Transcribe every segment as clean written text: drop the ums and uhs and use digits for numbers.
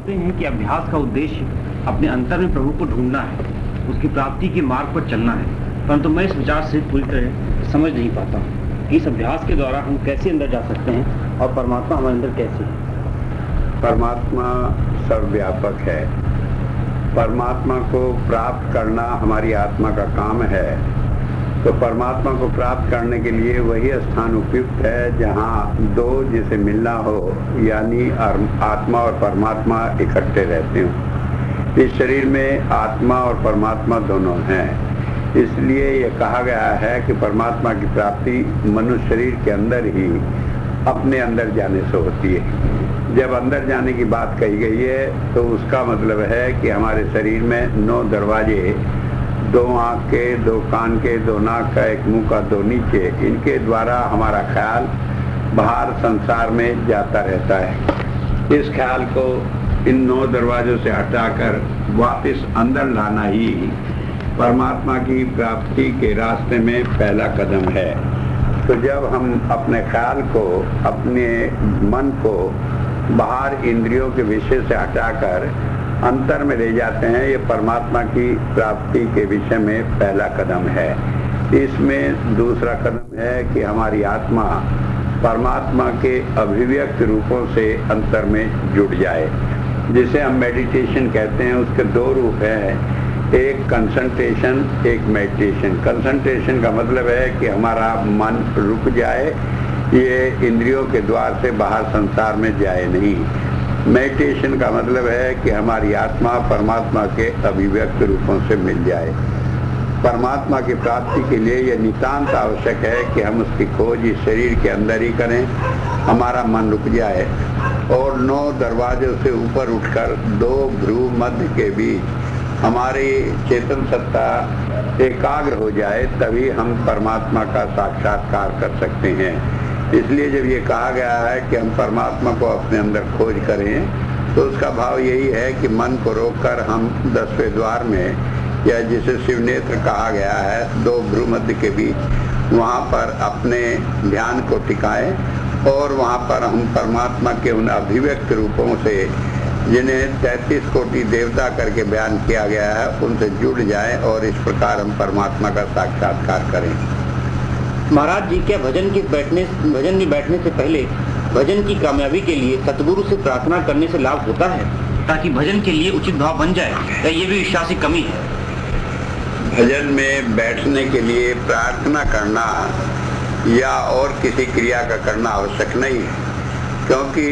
समझते हैं कि अभ्यास का उद्देश्य अपने अंतर में प्रभु को ढूंढना है, उसकी प्राप्ति के मार्ग पर चलना है, परंतु मैं इस विचार से पूरी तरह समझ नहीं पाता कि इस अभ्यास के द्वारा हम कैसे अंदर जा सकते हैं और परमात्मा हमारे अंदर कैसे है। परमात्मा सर्वव्यापक है। परमात्मा को प्राप्त करना हमारी आत्मा का काम है। तो परमात्मा को प्राप्त करने के लिए वही स्थान उपयुक्त है जहाँ दो जिसे मिलना हो, यानी आत्मा और परमात्मा इकट्ठे रहते हो। इस शरीर में आत्मा और परमात्मा दोनों हैं, इसलिए यह कहा गया है कि परमात्मा की प्राप्ति मनुष्य शरीर के अंदर ही अपने अंदर जाने से होती है। जब अंदर जाने की बात कही गई है तो उसका मतलब है कि हमारे शरीर में 9 दरवाजे, 2 आँख के, 2 कान के, 2 नाक का, 1 मुंह का, 2 नीचे, इनके द्वारा हमारा ख्याल बाहर संसार में जाता रहता है। इस ख्याल को इन 9 दरवाजों से हटाकर वापस अंदर लाना ही परमात्मा की प्राप्ति के रास्ते में पहला कदम है। तो जब हम अपने ख्याल को, अपने मन को बाहर इंद्रियों के विषय से हटाकर अंतर में ले जाते हैं, ये परमात्मा की प्राप्ति के विषय में पहला कदम है। इसमें दूसरा कदम है कि हमारी आत्मा परमात्मा के अभिव्यक्त रूपों से अंतर में जुड़ जाए, जिसे हम मेडिटेशन कहते हैं। उसके 2 रूप हैं, एक कंसंट्रेशन, एक मेडिटेशन। कंसंट्रेशन का मतलब है कि हमारा मन रुक जाए, ये इंद्रियों के द्वार से बाहर संसार में जाए नहीं। मेडिटेशन का मतलब है कि हमारी आत्मा परमात्मा के अभिव्यक्त रूपों से मिल जाए। परमात्मा की प्राप्ति के लिए यह नितांत आवश्यक है कि हम उसकी खोज इस शरीर के अंदर ही करें, हमारा मन रुक जाए और 9 दरवाजों से ऊपर उठकर 2 भ्रू मध्य के बीच हमारी चेतन सत्ता एकाग्र हो जाए, तभी हम परमात्मा का साक्षात्कार कर सकते हैं। इसलिए जब ये कहा गया है कि हम परमात्मा को अपने अंदर खोज करें, तो उसका भाव यही है कि मन को रोककर हम 10वें द्वार में, या जिसे शिवनेत्र कहा गया है, 2 भ्रू मध्य के बीच, वहाँ पर अपने ध्यान को टिकाएं और वहाँ पर हम परमात्मा के उन अभिव्यक्त रूपों से, जिन्हें 33 कोटि देवता करके बयान किया गया है, उनसे जुड़ जाएं और इस प्रकार हम परमात्मा का साक्षात्कार करें। महाराज जी, क्या भजन में बैठने से पहले भजन की कामयाबी के लिए सतगुरु से प्रार्थना करने से लाभ होता है, ताकि भजन के लिए उचित भाव बन जाए, या ये भी विश्वास की कमी है? भजन में बैठने के लिए प्रार्थना करना या और किसी क्रिया का करना आवश्यक नहीं है, क्योंकि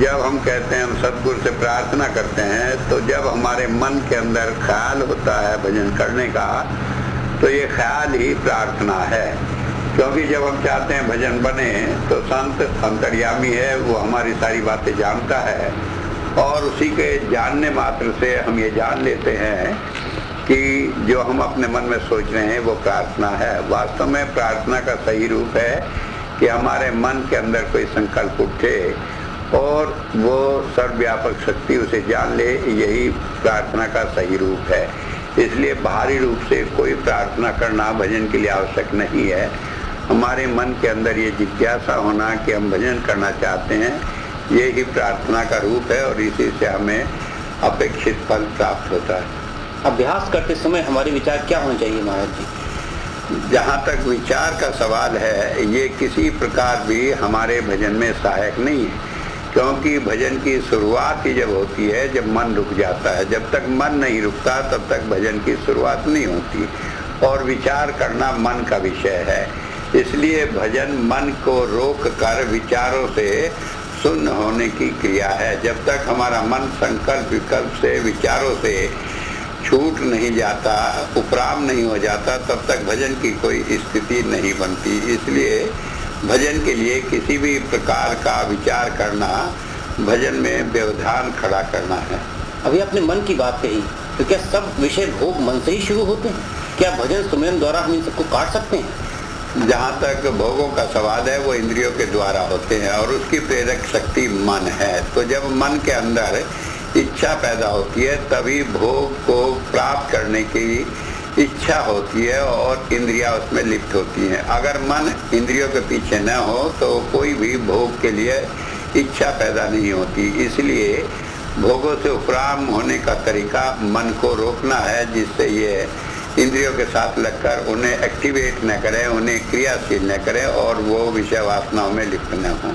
जब हम कहते हैं हम सतगुरु से प्रार्थना करते हैं, तो जब हमारे मन के अंदर ख्याल होता है भजन करने का, तो ये ख्याल ही प्रार्थना है। क्योंकि जब हम चाहते हैं भजन बने, तो संत अंतर्यामी है, वो हमारी सारी बातें जानता है और उसी के जानने मात्र से हम ये जान लेते हैं कि जो हम अपने मन में सोच रहे हैं वो प्रार्थना है। वास्तव में प्रार्थना का सही रूप है कि हमारे मन के अंदर कोई संकल्प उठे और वो सर्वव्यापक शक्ति उसे जान ले, यही प्रार्थना का सही रूप है। इसलिए बाहरी रूप से कोई प्रार्थना करना भजन के लिए आवश्यक नहीं है। हमारे मन के अंदर ये जिज्ञासा होना कि हम भजन करना चाहते हैं, ये ही प्रार्थना का रूप है और इसी से हमें अपेक्षित फल प्राप्त होता है। अभ्यास करते समय हमारे विचार क्या होने चाहिए महाराज जी? जहाँ तक विचार का सवाल है, ये किसी प्रकार भी हमारे भजन में सहायक नहीं है, क्योंकि भजन की शुरुआत ही जब होती है जब मन रुक जाता है। जब तक मन नहीं रुकता तब तक भजन की शुरुआत नहीं होती, और विचार करना मन का विषय है। इसलिए भजन मन को रोक कर विचारों से शून्य होने की क्रिया है। जब तक हमारा मन संकल्प विकल्प से, विचारों से छूट नहीं जाता, उपराम नहीं हो जाता, तब तक भजन की कोई स्थिति नहीं बनती। इसलिए भजन के लिए किसी भी प्रकार का विचार करना भजन में व्यवधान खड़ा करना है। अभी आपने मन की बात कही, तो क्या सब विषय भोग मन से ही शुरू होते हैं? क्या भजन सुमिरन द्वारा हम इन सबको काट सकते हैं? जहाँ तक भोगों का सवाल है, वो इंद्रियों के द्वारा होते हैं और उसकी प्रेरक शक्ति मन है। तो जब मन के अंदर इच्छा पैदा होती है, तभी भोग को प्राप्त करने की इच्छा होती है और इंद्रियां उसमें लिप्त होती हैं। अगर मन इंद्रियों के पीछे न हो तो कोई भी भोग के लिए इच्छा पैदा नहीं होती। इसलिए भोगों से उपराम होने का तरीका मन को रोकना है, जिससे ये इंद्रियों के साथ लगकर उन्हें एक्टिवेट न करें, उन्हें क्रियाशील न करें और वो विषय वासनाओं में लिप्त न हों।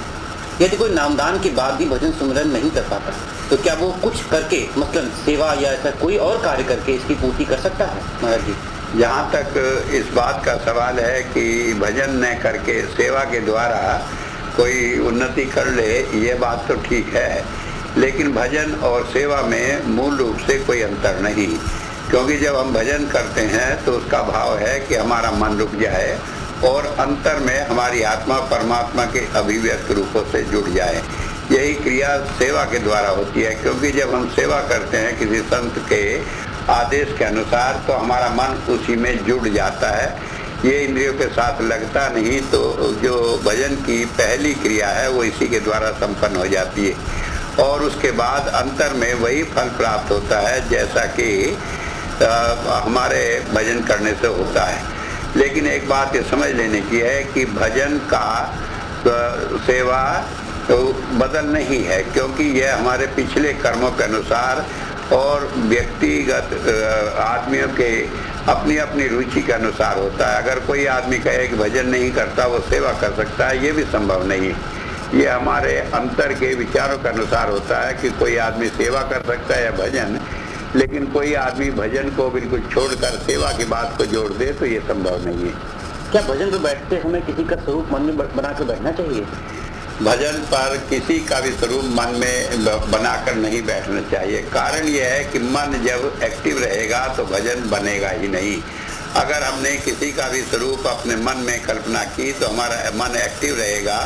यदि कोई नामदान के बाद भी भजन सुमिरन नहीं कर पाता तो क्या वो कुछ करके, मसलन सेवा या ऐसा कोई और कार्य करके इसकी पूर्ति कर सकता है? महाराज जी, जहाँ तक इस बात का सवाल है कि भजन न करके सेवा के द्वारा कोई उन्नति कर ले, ये बात तो ठीक है, लेकिन भजन और सेवा में मूल रूप से कोई अंतर नहीं, क्योंकि जब हम भजन करते हैं तो उसका भाव है कि हमारा मन रुक जाए और अंतर में हमारी आत्मा परमात्मा के अभिव्यक्त रूपों से जुड़ जाए। यही क्रिया सेवा के द्वारा होती है, क्योंकि जब हम सेवा करते हैं किसी संत के आदेश के अनुसार तो हमारा मन उसी में जुड़ जाता है, ये इंद्रियों के साथ लगता नहीं। तो जो भजन की पहली क्रिया है वो इसी के द्वारा संपन्न हो जाती है और उसके बाद अंतर में वही फल प्राप्त होता है जैसा कि हमारे भजन करने से होता है। लेकिन एक बात ये समझ लेने की है कि भजन का सेवा तो बदल नहीं है, क्योंकि यह हमारे पिछले कर्मों के अनुसार और व्यक्तिगत आदमियों के अपनी अपनी रुचि के अनुसार होता है। अगर कोई आदमी कहे कि भजन नहीं करता वो सेवा कर सकता है, ये भी संभव नहीं है। ये हमारे अंतर के विचारों के अनुसार होता है कि कोई आदमी सेवा कर सकता है या भजन, लेकिन कोई आदमी भजन को बिल्कुल छोड़कर सेवा की बात को जोड़ दे तो ये संभव नहीं है। क्या भजन पर बैठते हमें किसी का स्वरूप मन में बनाकर बैठना चाहिए? भजन पर किसी का भी स्वरूप मन में बनाकर नहीं बैठना चाहिए। कारण यह है कि मन जब एक्टिव रहेगा तो भजन बनेगा ही नहीं। अगर हमने किसी का भी स्वरूप अपने मन में कल्पना की तो हमारा मन एक्टिव रहेगा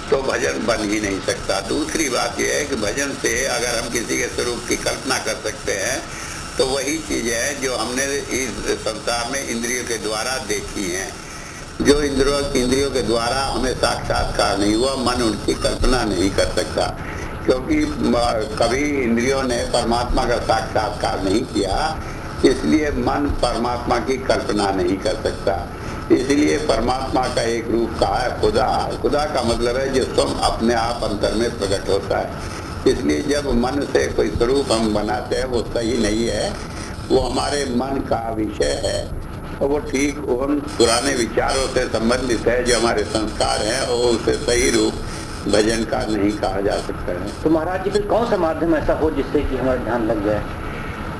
तो भजन बन ही नहीं सकता। दूसरी बात यह है कि भजन से अगर हम किसी के स्वरूप की कल्पना कर सकते हैं तो वही चीज़ है जो हमने इस संसार में इंद्रियों के द्वारा देखी है। जो इंद्रियों के द्वारा हमें साक्षात्कार नहीं हुआ, मन उनकी कल्पना नहीं कर सकता, क्योंकि कभी इंद्रियों ने परमात्मा का साक्षात्कार नहीं किया, इसलिए मन परमात्मा की कल्पना नहीं कर सकता। इसलिए परमात्मा का एक रूप कहा है खुदा। खुदा का मतलब है जो स्वयं अपने आप अंतर में प्रकट होता है। इसलिए जब मन से कोई स्वरूप हम बनाते हैं वो सही नहीं है, वो हमारे मन का विषय है और वो ठीक उन पुराने विचारों से संबंधित है जो हमारे संस्कार हैं और उसे सही रूप भजन का नहीं कहा जा सकता है। तो महाराज जी, फिर कौन सा माध्यम ऐसा हो जिससे कि हमारा ध्यान लग जाए?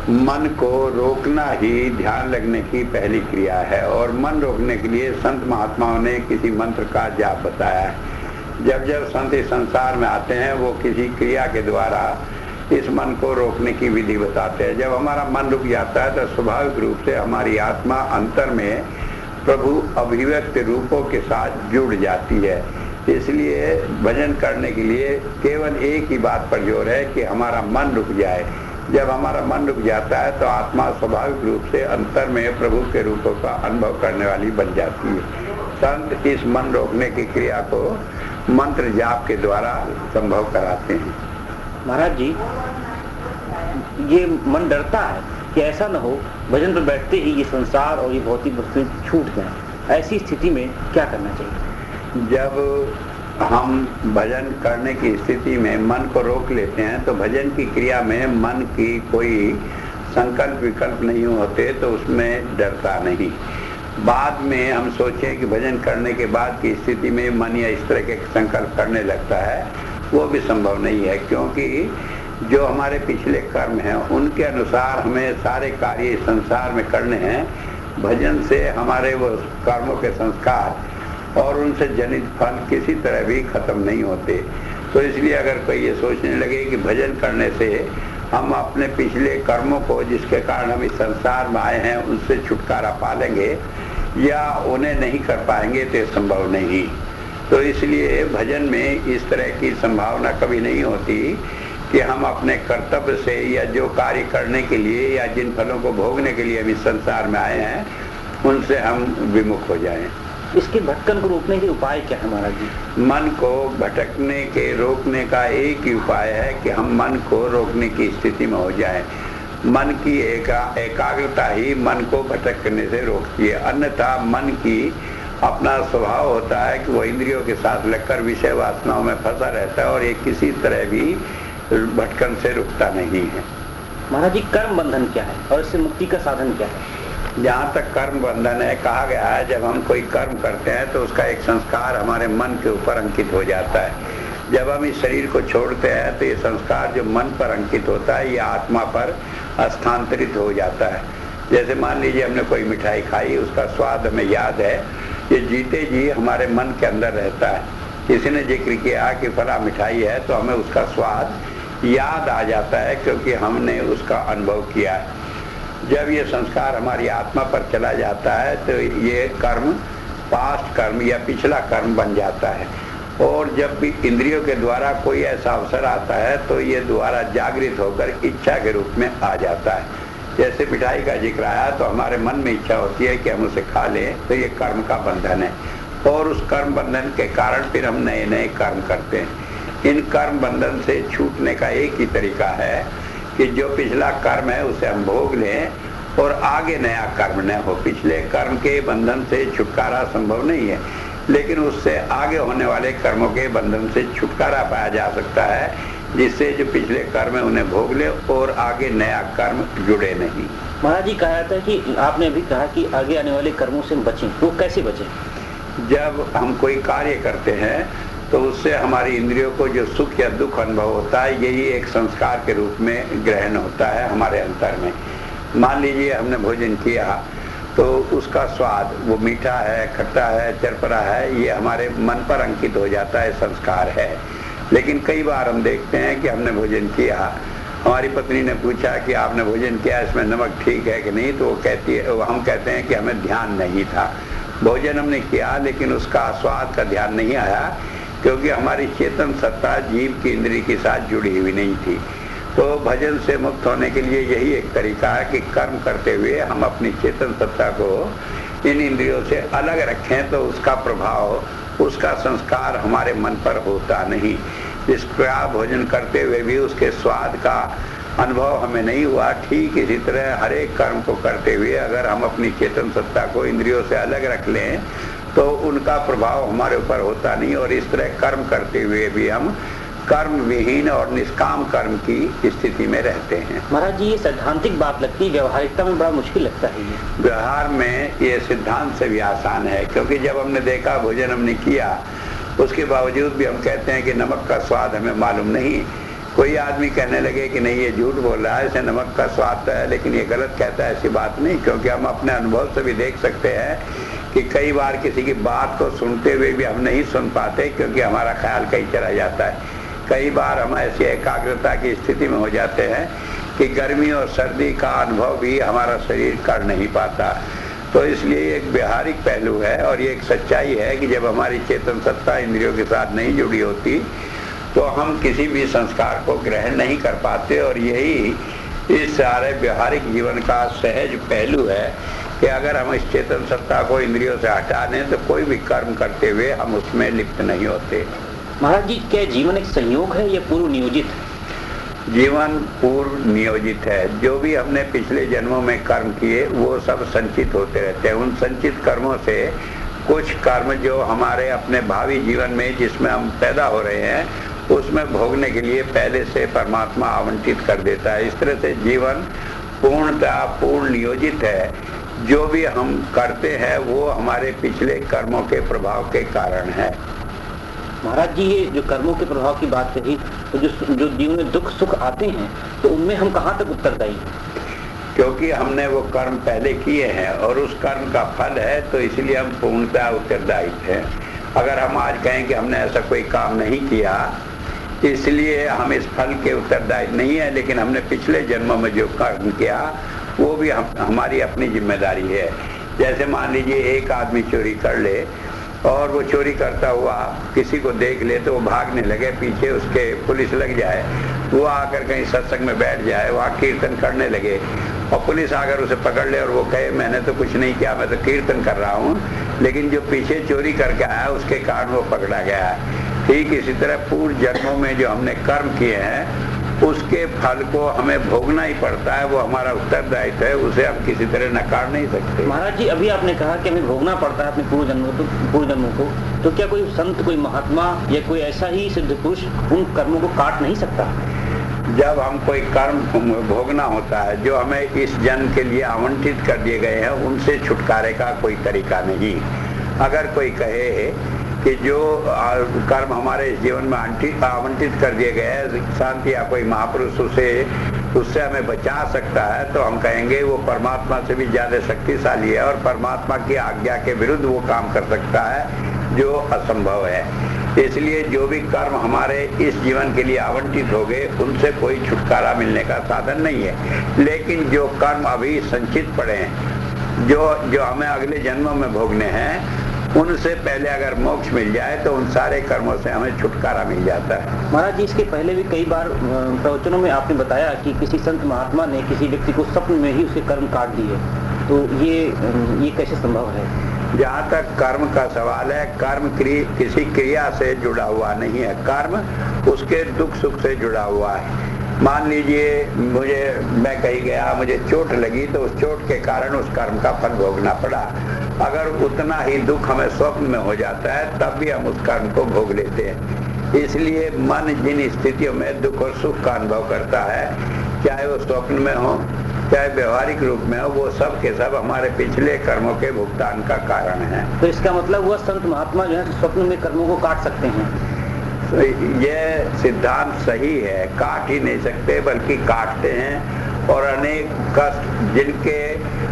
मन को रोकना ही ध्यान लगने की पहली क्रिया है और मन रोकने के लिए संत महात्माओं ने किसी मंत्र का जाप बताया है। जब जब संत इस संसार में आते हैं वो किसी क्रिया के द्वारा इस मन को रोकने की विधि बताते हैं। जब हमारा मन रुक जाता है तो स्वाभाविक रूप से हमारी आत्मा अंतर में प्रभु अभिव्यक्त रूपों के साथ जुड़ जाती है। इसलिए भजन करने के लिए केवल एक ही बात पर जोर है कि हमारा मन रुक जाए। जब हमारा मन रुक जाता है तो आत्मा स्वाभाविक रूप से अंतर में प्रभु के रूपों का अनुभव करने वाली बन जाती है। संत इस मन रोकने की क्रिया को मंत्र जाप के द्वारा संभव कराते हैं। महाराज जी, ये मन डरता है कि ऐसा न हो भजन पर बैठते ही ये संसार और ये भौतिक वस्तुएं छूट जाएं। ऐसी स्थिति में क्या करना चाहिए? जब हम भजन करने की स्थिति में मन को रोक लेते हैं तो भजन की क्रिया में मन की कोई संकल्प विकल्प नहीं होते तो उसमें डरता नहीं। बाद में हम सोचें कि भजन करने के बाद की स्थिति में मन या इस तरह के संकल्प करने लगता है, वो भी संभव नहीं है, क्योंकि जो हमारे पिछले कर्म हैं उनके अनुसार हमें सारे कार्य संसार में करने हैं। भजन से हमारे वो कर्मों के संस्कार और उनसे जनित फल किसी तरह भी खत्म नहीं होते। तो इसलिए अगर कोई ये सोचने लगे कि भजन करने से हम अपने पिछले कर्मों को जिसके कारण हम इस संसार में आए हैं उनसे छुटकारा पा लेंगे या उन्हें नहीं कर पाएंगे, तो संभव नहीं। तो इसलिए भजन में इस तरह की संभावना कभी नहीं होती कि हम अपने कर्तव्य से या जो कार्य करने के लिए या जिन फलों को भोगने के लिए हम इस संसार में आए हैं उनसे हम विमुख हो जाएं। इसके भटकन को रोकने के उपाय क्या है महाराज जी? मन को भटकने के रोकने का एक ही उपाय है कि हम मन को रोकने की स्थिति में हो जाएं। मन की एकाग्रता ही मन को भटकने से रोकती है। अन्यथा मन की अपना स्वभाव होता है कि वो इंद्रियों के साथ लगकर विषय वासनाओं में फंसा रहता है और ये किसी तरह भी भटकन से रुकता नहीं है। महाराज जी, कर्म बंधन क्या है और इससे मुक्ति का साधन क्या है? जहाँ तक कर्म बंधन है, कहा गया है जब हम कोई कर्म करते हैं तो उसका एक संस्कार हमारे मन के ऊपर अंकित हो जाता है। जब हम इस शरीर को छोड़ते हैं तो ये संस्कार जो मन पर अंकित होता है ये आत्मा पर स्थानांतरित हो जाता है। जैसे मान लीजिए हमने कोई मिठाई खाई, उसका स्वाद हमें याद है, ये जीते जी हमारे मन के अंदर रहता है। किसी ने जिक्र किया कि फला मिठाई है तो हमें उसका स्वाद याद आ जाता है क्योंकि हमने उसका अनुभव किया है। जब ये संस्कार हमारी आत्मा पर चला जाता है तो ये कर्म पास्ट कर्म या पिछला कर्म बन जाता है। और जब भी इंद्रियों के द्वारा कोई ऐसा अवसर आता है तो ये दोबारा जागृत होकर इच्छा के रूप में आ जाता है। जैसे मिठाई का जिक्र आया तो हमारे मन में इच्छा होती है कि हम उसे खा लें, तो ये कर्म का बंधन है। और उस कर्म बंधन के कारण फिर हम नए नए कर्म करते हैं। इन कर्म बंधन से छूटने का एक ही तरीका है कि जो पिछला कर्म है उसे हम भोग लें और आगे नया कर्म न हो। पिछले कर्म के बंधन से छुटकारा संभव नहीं है, लेकिन उससे आगे होने वाले कर्मों के बंधन से छुटकारा पाया जा सकता है, जिससे जो पिछले कर्म है उन्हें भोग ले और आगे नया कर्म जुड़े नहीं। महाराज जी, कहा जाता है कि आपने अभी कहा कि आगे आने वाले कर्मों से बचें, वो कैसे बचें? जब हम कोई कार्य करते हैं तो उससे हमारी इंद्रियों को जो सुख या दुख अनुभव होता है, यही एक संस्कार के रूप में ग्रहण होता है हमारे अंतर में। मान लीजिए हमने भोजन किया तो उसका स्वाद वो मीठा है, खट्टा है, चरपरा है, ये हमारे मन पर अंकित हो जाता है, संस्कार है। लेकिन कई बार हम देखते हैं कि हमने भोजन किया, हमारी पत्नी ने पूछा कि आपने भोजन किया, इसमें नमक ठीक है कि नहीं, तो वो कहती है, हम कहते हैं कि हमें ध्यान नहीं था। भोजन हमने किया लेकिन उसका स्वाद का ध्यान नहीं आया क्योंकि हमारी चेतन सत्ता जीव की इंद्रिय के साथ जुड़ी हुई नहीं थी। तो भजन से मुक्त होने के लिए यही एक तरीका है कि कर्म करते हुए हम अपनी चेतन सत्ता को इन इंद्रियों से अलग रखें, तो उसका प्रभाव, उसका संस्कार हमारे मन पर होता नहीं। जिसका भोजन करते हुए भी उसके स्वाद का अनुभव हमें नहीं हुआ, ठीक इसी तरह हर एक कर्म को करते हुए अगर हम अपनी चेतन सत्ता को इंद्रियों से अलग रख लें तो उनका प्रभाव हमारे ऊपर होता नहीं। और इस तरह कर्म करते हुए भी हम कर्म विहीन और निष्काम कर्म की स्थिति में रहते हैं। महाराज जी, ये सैद्धांतिक बात लगती है, व्यवहारिकता में बड़ा मुश्किल लगता है। ये व्यवहार में ये सिद्धांत से भी आसान है, क्योंकि जब हमने देखा, भोजन हमने किया, उसके बावजूद भी हम कहते हैं कि नमक का स्वाद हमें मालूम नहीं। कोई आदमी कहने लगे कि नहीं ये झूठ बोल रहा है, इसे नमक का स्वाद है, लेकिन ये गलत कहता है, ऐसी बात नहीं। क्योंकि हम अपने अनुभव से भी देख सकते हैं कि कई बार किसी की बात को सुनते हुए भी हम नहीं सुन पाते क्योंकि हमारा ख्याल कहीं चला जाता है। कई बार हम ऐसी एकाग्रता की स्थिति में हो जाते हैं कि गर्मी और सर्दी का अनुभव भी हमारा शरीर कर नहीं पाता। तो इसलिए एक व्यवहारिक पहलू है और ये एक सच्चाई है कि जब हमारी चेतन सत्ता इंद्रियों के साथ नहीं जुड़ी होती तो हम किसी भी संस्कार को ग्रहण नहीं कर पाते। और यही इस सारे व्यवहारिक जीवन का सहज पहलू है कि अगर हम इस चेतन सत्ता को इंद्रियों से हटा दें तो कोई भी कर्म करते हुए हम उसमें लिप्त नहीं होते। महाराज जी, क्या जीवन एक संयोग है या पूर्व नियोजित है? जीवन पूर्व नियोजित है। जो भी हमने पिछले जन्मों में कर्म किए वो सब संचित होते रहते हैं। उन संचित कर्मों से कुछ कर्म जो हमारे अपने भावी जीवन में जिसमें हम पैदा हो रहे हैं उसमें भोगने के लिए पहले से परमात्मा आवंटित कर देता है। इस तरह से जीवन पूर्णतः पूर्ण नियोजित है। जो भी हम करते हैं वो हमारे पिछले कर्मों के प्रभाव के कारण है। महाराज जी, ये जो कर्मों के प्रभाव की बात कही, तो जो जीवन में दुख सुख आते हैं तो उनमें हम कहाँ तक उत्तरदायी हैं? क्योंकि हमने वो कर्म पहले किए हैं और उस कर्म का फल है, तो इसलिए हम पूर्णतः उत्तरदायी हैं। अगर हम आज कहें कि हमने ऐसा कोई काम नहीं किया इसलिए हम इस फल के उत्तरदायी नहीं है, लेकिन हमने पिछले जन्मों में जो कर्म किया वो भी हमारी अपनी जिम्मेदारी है। जैसे मान लीजिए एक आदमी चोरी कर ले और वो चोरी करता हुआ किसी को देख ले तो वो भागने लगे, पीछे उसके पुलिस लग जाए, वो आकर कहीं सत्संग में बैठ जाए, वहाँ कीर्तन करने लगे और पुलिस आकर उसे पकड़ ले और वो कहे मैंने तो कुछ नहीं किया, मैं तो कीर्तन कर रहा हूँ, लेकिन जो पीछे चोरी करके आया उसके कारण वो पकड़ा गया है। ठीक इसी तरह पूर्व जन्मों में जो हमने कर्म किए हैं उसके फल को हमें भोगना ही पड़ता है, वो हमारा उत्तरदायित्व है, उसे हम किसी तरह नकार नहीं सकते। महाराज जी, अभी आपने कहा कि हमें भोगना पड़ता है अपने पूर्व जन्मों को, तो क्या कोई संत, कोई महात्मा या कोई ऐसा ही सिद्ध पुरुष उन कर्मों को काट नहीं सकता? जब हम कोई कर्म भोगना होता है जो हमें इस जन्म के लिए आवंटित कर दिए गए हैं, उनसे छुटकारे का कोई तरीका नहीं। अगर कोई कहे कि जो कर्म हमारे इस जीवन में आवंटित कर दिए गए हैं, शांति या कोई महापुरुष उससे हमें बचा सकता है, तो हम कहेंगे वो परमात्मा से भी ज्यादा शक्तिशाली है और परमात्मा की आज्ञा के विरुद्ध वो काम कर सकता है जो असंभव है। इसलिए जो भी कर्म हमारे इस जीवन के लिए आवंटित हो गए, उनसे कोई छुटकारा मिलने का साधन नहीं है। लेकिन जो कर्म अभी संचित पड़े हैं, जो हमें अगले जन्मों में भोगने हैं, उनसे पहले अगर मोक्ष मिल जाए तो उन सारे कर्मों से हमें छुटकारा मिल जाता है। महाराज जी, इसके पहले भी कई बार प्रवचनों में आपने बताया कि किसी संत महात्मा ने किसी व्यक्ति को स्वप्न में ही उसके कर्म काट दिए, तो ये कैसे संभव है? जहाँ तक कर्म का सवाल है, कर्म किसी क्रिया से जुड़ा हुआ नहीं है, कर्म उसके दुख सुख से जुड़ा हुआ है। मान लीजिए मैं कहीं गया, मुझे चोट लगी, तो उस चोट के कारण उस कर्म का फल भोगना पड़ा। अगर उतना ही दुख हमें स्वप्न में हो जाता है, तब भी हम उस कर्म को भोग लेते हैं। इसलिए मन जिन स्थितियों में दुख और सुख का अनुभव करता है, चाहे वो स्वप्न में हो चाहे व्यवहारिक रूप में हो, वो सब के सब हमारे पिछले कर्मों के भुगतान का कारण है। तो इसका मतलब हुआ संत महात्मा जो है स्वप्न में कर्मों को काट सकते हैं? तो यह सिद्धांत सही है, काट ही नहीं सकते बल्कि काटते हैं। और अनेक कष्ट जिनके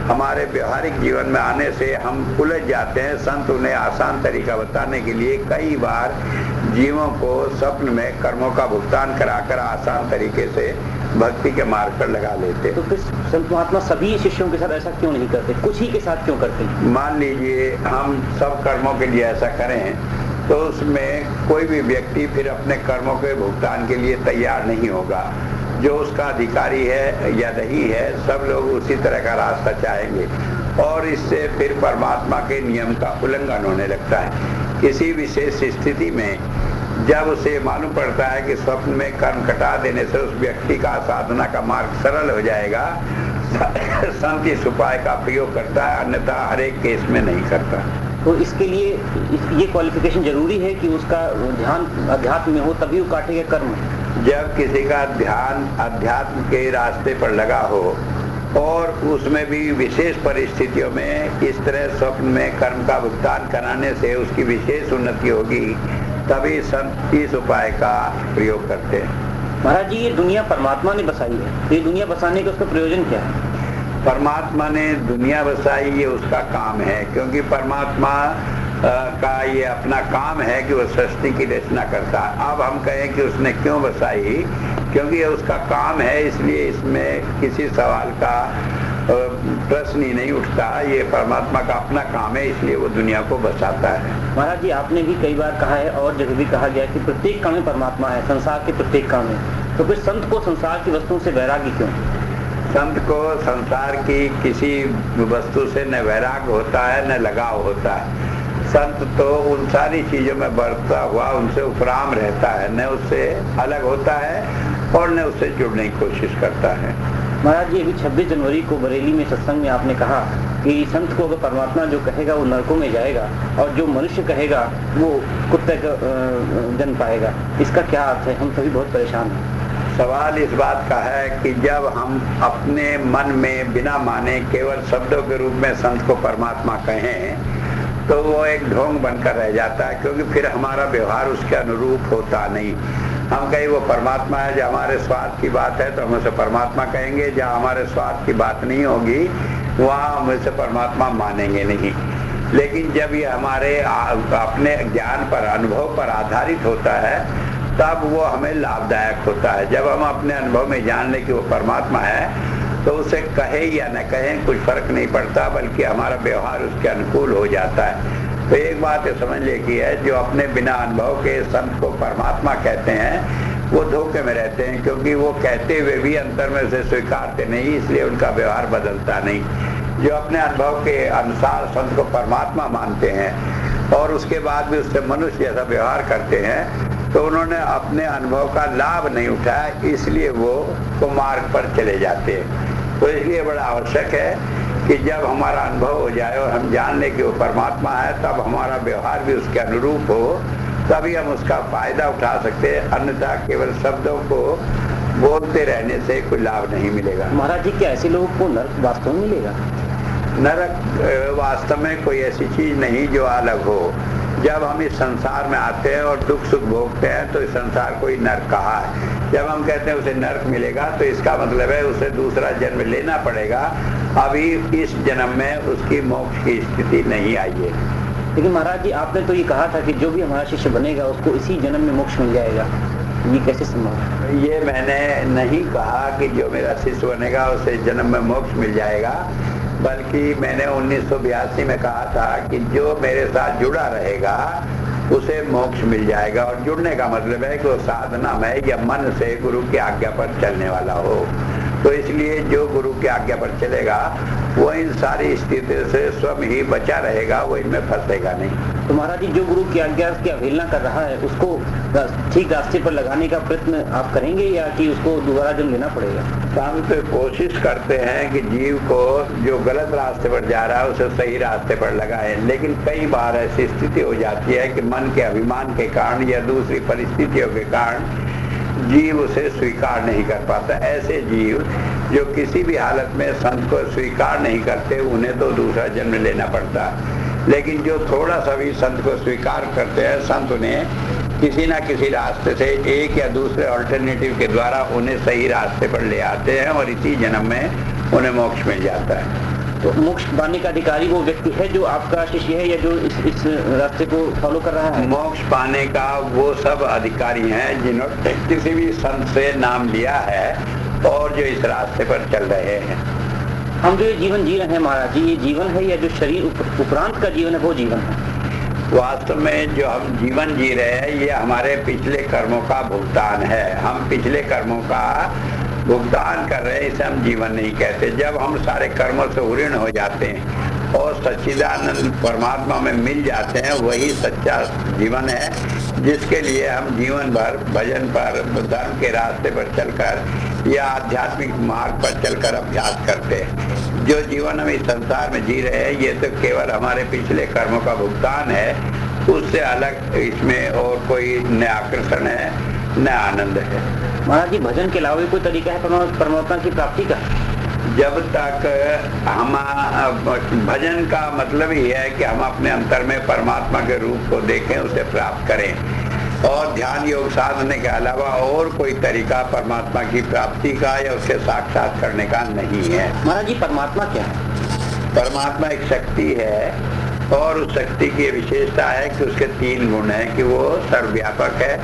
हमारे व्यवहारिक जीवन में आने से हम उलझ जाते हैं, संत उन्हें आसान तरीका बताने के लिए कई बार जीवों को स्वप्न में कर्मों का भुगतान कराकर आसान तरीके से भक्ति के मार्ग पर लगा लेते। तो फिर संत महात्मा सभी शिष्यों के साथ ऐसा क्यों नहीं करते, कुछ ही के साथ क्यों करते? मान लीजिए हम सब कर्मों के लिए ऐसा करें, तो उसमें कोई भी व्यक्ति फिर अपने कर्मों के भुगतान के लिए तैयार नहीं होगा। जो उसका अधिकारी है या नहीं है, सब लोग उसी तरह का रास्ता चाहेंगे और इससे फिर परमात्मा के नियम का उल्लंघन होने लगता है। किसी विशेष स्थिति में जब उसे मालूम पड़ता है कि स्वप्न में कर्म कटा देने से उस व्यक्ति का साधना का मार्ग सरल हो जाएगा, संत इस उपाय का प्रयोग करता है, अन्यथा हर एक केस में नहीं करता। तो इसके लिए ये क्वालिफिकेशन जरूरी है कि उसका ध्यान अध्यात्म में हो, तभी वो काटेगा कर्म? जब किसी का ध्यान अध्यात्म के रास्ते पर लगा हो और उसमें भी विशेष परिस्थितियों में इस तरह स्वप्न में कर्म का भुगतान कराने से उसकी विशेष उन्नति होगी, तभी संत इस उपाय का प्रयोग करते हैं। महाराज जी, ये दुनिया परमात्मा ने बसाई है, ये दुनिया बसाने का उसका प्रयोजन क्या है? परमात्मा ने दुनिया बसाई, ये उसका काम है, क्योंकि परमात्मा का ये अपना काम है कि वो सृष्टि की रचना करता है। अब हम कहें कि उसने क्यों बसाई, क्योंकि ये उसका काम है, इसलिए इसमें किसी सवाल का प्रश्न ही नहीं उठता। ये परमात्मा का अपना काम है, इसलिए वो दुनिया को बसाता है। महाराज जी, आपने भी कई बार कहा है और जगह भी कहा गया कि प्रत्येक काम में परमात्मा है, संसार के प्रत्येक काम में। तो फिर संत को संसार की वस्तुओं से वैराग्य क्यों? संत को संसार की किसी वस्तु से न वैराग्य होता है न लगाव होता है। संत तो उन सारी चीजों में बढ़ता हुआ उनसे उपराम रहता है, न उससे अलग होता है और न उससे जुड़ने की कोशिश करता है। महाराज जी, अभी 26 जनवरी को बरेली में सत्संग में आपने कहा कि संत को अगर परमात्मा जो कहेगा वो नरकों में जाएगा और जो मनुष्य कहेगा वो कुत्ते का जन्म पाएगा। इसका क्या अर्थ है? हम सभी बहुत परेशान हैं। सवाल इस बात का है कि जब हम अपने मन में बिना माने केवल शब्दों के रूप में संत को परमात्मा कहें, तो वो एक ढोंग बनकर रह जाता है, क्योंकि फिर हमारा व्यवहार उसके अनुरूप होता नहीं। हम कहीं वो परमात्मा है, जहाँ हमारे स्वार्थ की बात है तो हम उसे परमात्मा कहेंगे, जहाँ हमारे स्वार्थ की बात नहीं होगी वहाँ हम उसे परमात्मा मानेंगे नहीं। लेकिन जब ये हमारे अपने ज्ञान पर, अनुभव पर आधारित होता है, तब वो हमें लाभदायक होता है। जब हम अपने अनुभव में जान लें कि वो परमात्मा है, तो उसे कहे या न कहें कुछ फर्क नहीं पड़ता, बल्कि हमारा व्यवहार उसके अनुकूल हो जाता है। तो एक बात समझ ले की है, जो अपने बिना अनुभव के संत को परमात्मा कहते हैं वो धोखे में रहते हैं, क्योंकि वो कहते हुए भी अंतर में उसे स्वीकारते नहीं, इसलिए उनका व्यवहार बदलता नहीं। जो अपने अनुभव के अनुसार संत को परमात्मा मानते हैं और उसके बाद भी उससे मनुष्य जैसा व्यवहार करते हैं, तो उन्होंने अपने अनुभव का लाभ नहीं उठाया, इसलिए वो मार्ग पर चले जाते हैं। तो इसलिए बड़ा आवश्यक है कि जब हमारा अनुभव हो जाए और हम जान लें कि वो परमात्मा है, तब हमारा व्यवहार भी उसके अनुरूप हो, तभी हम उसका फायदा उठा सकते हैं। अन्यथा केवल शब्दों को बोलते रहने से कोई लाभ नहीं मिलेगा। महाराज जी, क्या ऐसे लोगों को नरक वास्तव में मिलेगा? नरक वास्तव में कोई ऐसी चीज नहीं जो अलग हो। जब हम इस संसार में आते हैं और दुख सुख भोगते हैं तो इस संसार को ही नरक कहा है। जब हम कहते हैं उसे नरक मिलेगा तो इसका मतलब है उसे दूसरा जन्म लेना पड़ेगा। अभी इस जन्म में उसकी मोक्ष की स्थिति नहीं आई है। लेकिन महाराज जी, आपने तो ये कहा था कि जो भी हमारा शिष्य बनेगा उसको इसी जन्म में मोक्ष मिल जाएगा, ये कैसे संभव है? ये मैंने नहीं कहा कि जो मेरा शिष्य बनेगा उसे जन्म में मोक्ष मिल जाएगा, बल्कि मैंने 1982 में कहा था कि जो मेरे साथ जुड़ा रहेगा उसे मोक्ष मिल जाएगा। और जुड़ने का मतलब है कि वो साधना में या मन से गुरु की आज्ञा पर चलने वाला हो। तो इसलिए जो गुरु की आज्ञा पर चलेगा वो इन सारी स्थितियों से स्वयं ही बचा रहेगा, वो इनमें फंसेगा नहीं। तो महाराज जी, जो गुरु की आज्ञा की अवहेलना कर रहा है उसको ठीक रास्ते पर लगाने का प्रयत्न आप करेंगे या कि उसको दोबारा जन्म लेना पड़ेगा? हम तो कोशिश करते हैं कि जीव को जो गलत रास्ते पर जा रहा है उसे सही रास्ते पर लगाएं, लेकिन कई बार ऐसी स्थिति हो जाती है कि मन के अभिमान के कारण या दूसरी परिस्थितियों के कारण जीव उसे स्वीकार नहीं कर पाता। ऐसे जीव जो किसी भी हालत में संत को स्वीकार नहीं करते उन्हें तो दूसरा जन्म लेना पड़ता है। लेकिन जो थोड़ा सा भी संत को स्वीकार करते हैं, संत उन्हें किसी ना किसी रास्ते से एक या दूसरे अल्टरनेटिव के द्वारा उन्हें सही रास्ते पर ले आते हैं और इसी जन्म में उन्हें मोक्ष मिल जाता है। तो मोक्ष पाने का अधिकारी वो व्यक्ति है जो आपका शिष्य है या जो इस रास्ते को फॉलो कर रहा है? मोक्ष पाने का वो सब अधिकारी हैं जिन्होंने किसी भी संत से नाम लिया है और जो इस रास्ते पर चल रहे हैं। हम जो ये जीवन जी रहे हैं महाराज जी, ये जीवन है या जो शरीर उपरांत का जीवन है वो जीवन है? वास्तव में जो हम जीवन जी रहे हैं ये हमारे पिछले कर्मों का भुगतान है। हम पिछले कर्मों का भुगतान कर रहे हैं, इसे हम जीवन नहीं कहते। जब हम सारे कर्मों से उऋण हो जाते हैं और सच्चिदानंद परमात्मा में मिल जाते हैं, वही सच्चा जीवन है जिसके लिए हम जीवन भर भजन पर, धर्म के रास्ते पर चलकर या आध्यात्मिक मार्ग पर चलकर अभ्यास करते हैं। जो जीवन हम इस संसार में जी रहे हैं ये तो केवल हमारे पिछले कर्मों का भुगतान है, उससे अलग इसमें और कोई न आकर्षण है न आनंद है। महाराज जी, भजन के अलावा कोई तरीका है परमात्मा की प्राप्ति का? जब तक हम भजन का मतलब ही है कि हम अपने अंतर में परमात्मा के रूप को देखें, उसे प्राप्त करें। और ध्यान योग साधने के अलावा और कोई तरीका परमात्मा की प्राप्ति का या उसके साक्षात करने का नहीं है। महाराज जी, परमात्मा क्या है? परमात्मा एक शक्ति है और उस शक्ति की विशेषता है कि उसके 3 गुण हैं कि वो सर्वव्यापक है,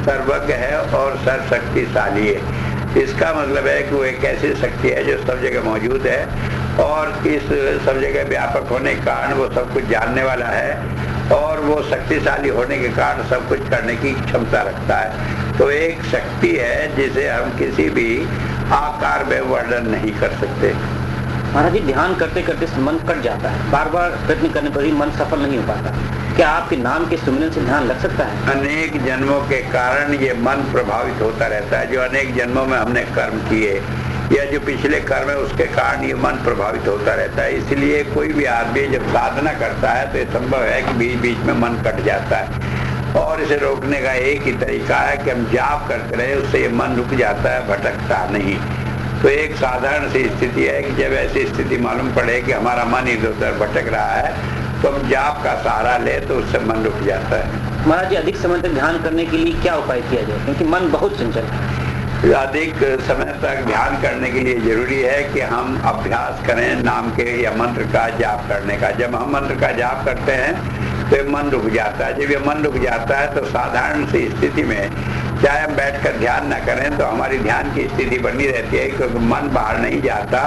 सर्वज्ञ है और सर्वशक्तिशाली है। इसका मतलब है कि वो एक ऐसी शक्ति है जो सब जगह मौजूद है और इस सब जगह व्यापक होने के कारण वो सब कुछ जानने वाला है और वो शक्तिशाली होने के कारण सब कुछ करने की क्षमता रखता है। तो एक शक्ति है जिसे हम किसी भी आकार में वर्णन नहीं कर सकते। महाराज जी, ध्यान करते करते मन कट जाता है, बार बार प्रयत्न करने पर भी मन सफल नहीं हो पाता। क्या आपके नाम के सुमिरन से ध्यान लग सकता है? अनेक जन्मों के कारण ये मन प्रभावित होता रहता है। जो अनेक जन्मों में हमने कर्म किए या जो पिछले कर्म है उसके कारण ये मन प्रभावित होता रहता है। इसलिए कोई भी आदमी जब साधना करता है तो ये संभव है कि बीच बीच में मन कट जाता है और इसे रोकने का एक ही तरीका है कि हम जाप करते रहे, उससे ये मन रुक जाता है, भटकता नहीं। तो एक साधारण सी स्थिति है कि जब ऐसी स्थिति मालूम पड़े कि हमारा मन इधर उधर भटक रहा है तो हम जाप का सहारा ले तो उससे मन रुक जाता है। महाराज जी, अधिक समय तक ध्यान करने के लिए क्या उपाय किया जाए, क्योंकि मन बहुत चंचल है? अधिक समय तक ध्यान करने के लिए जरूरी है कि हम अभ्यास करें नाम के या मंत्र का जाप करने का। जब हम मंत्र का जाप करते हैं तो मन रुक जाता है। जब ये मन रुक जाता है तो साधारण सी स्थिति में चाहे हम बैठकर ध्यान न करें तो हमारी ध्यान की स्थिति बनी रहती है, क्योंकि मन बाहर नहीं जाता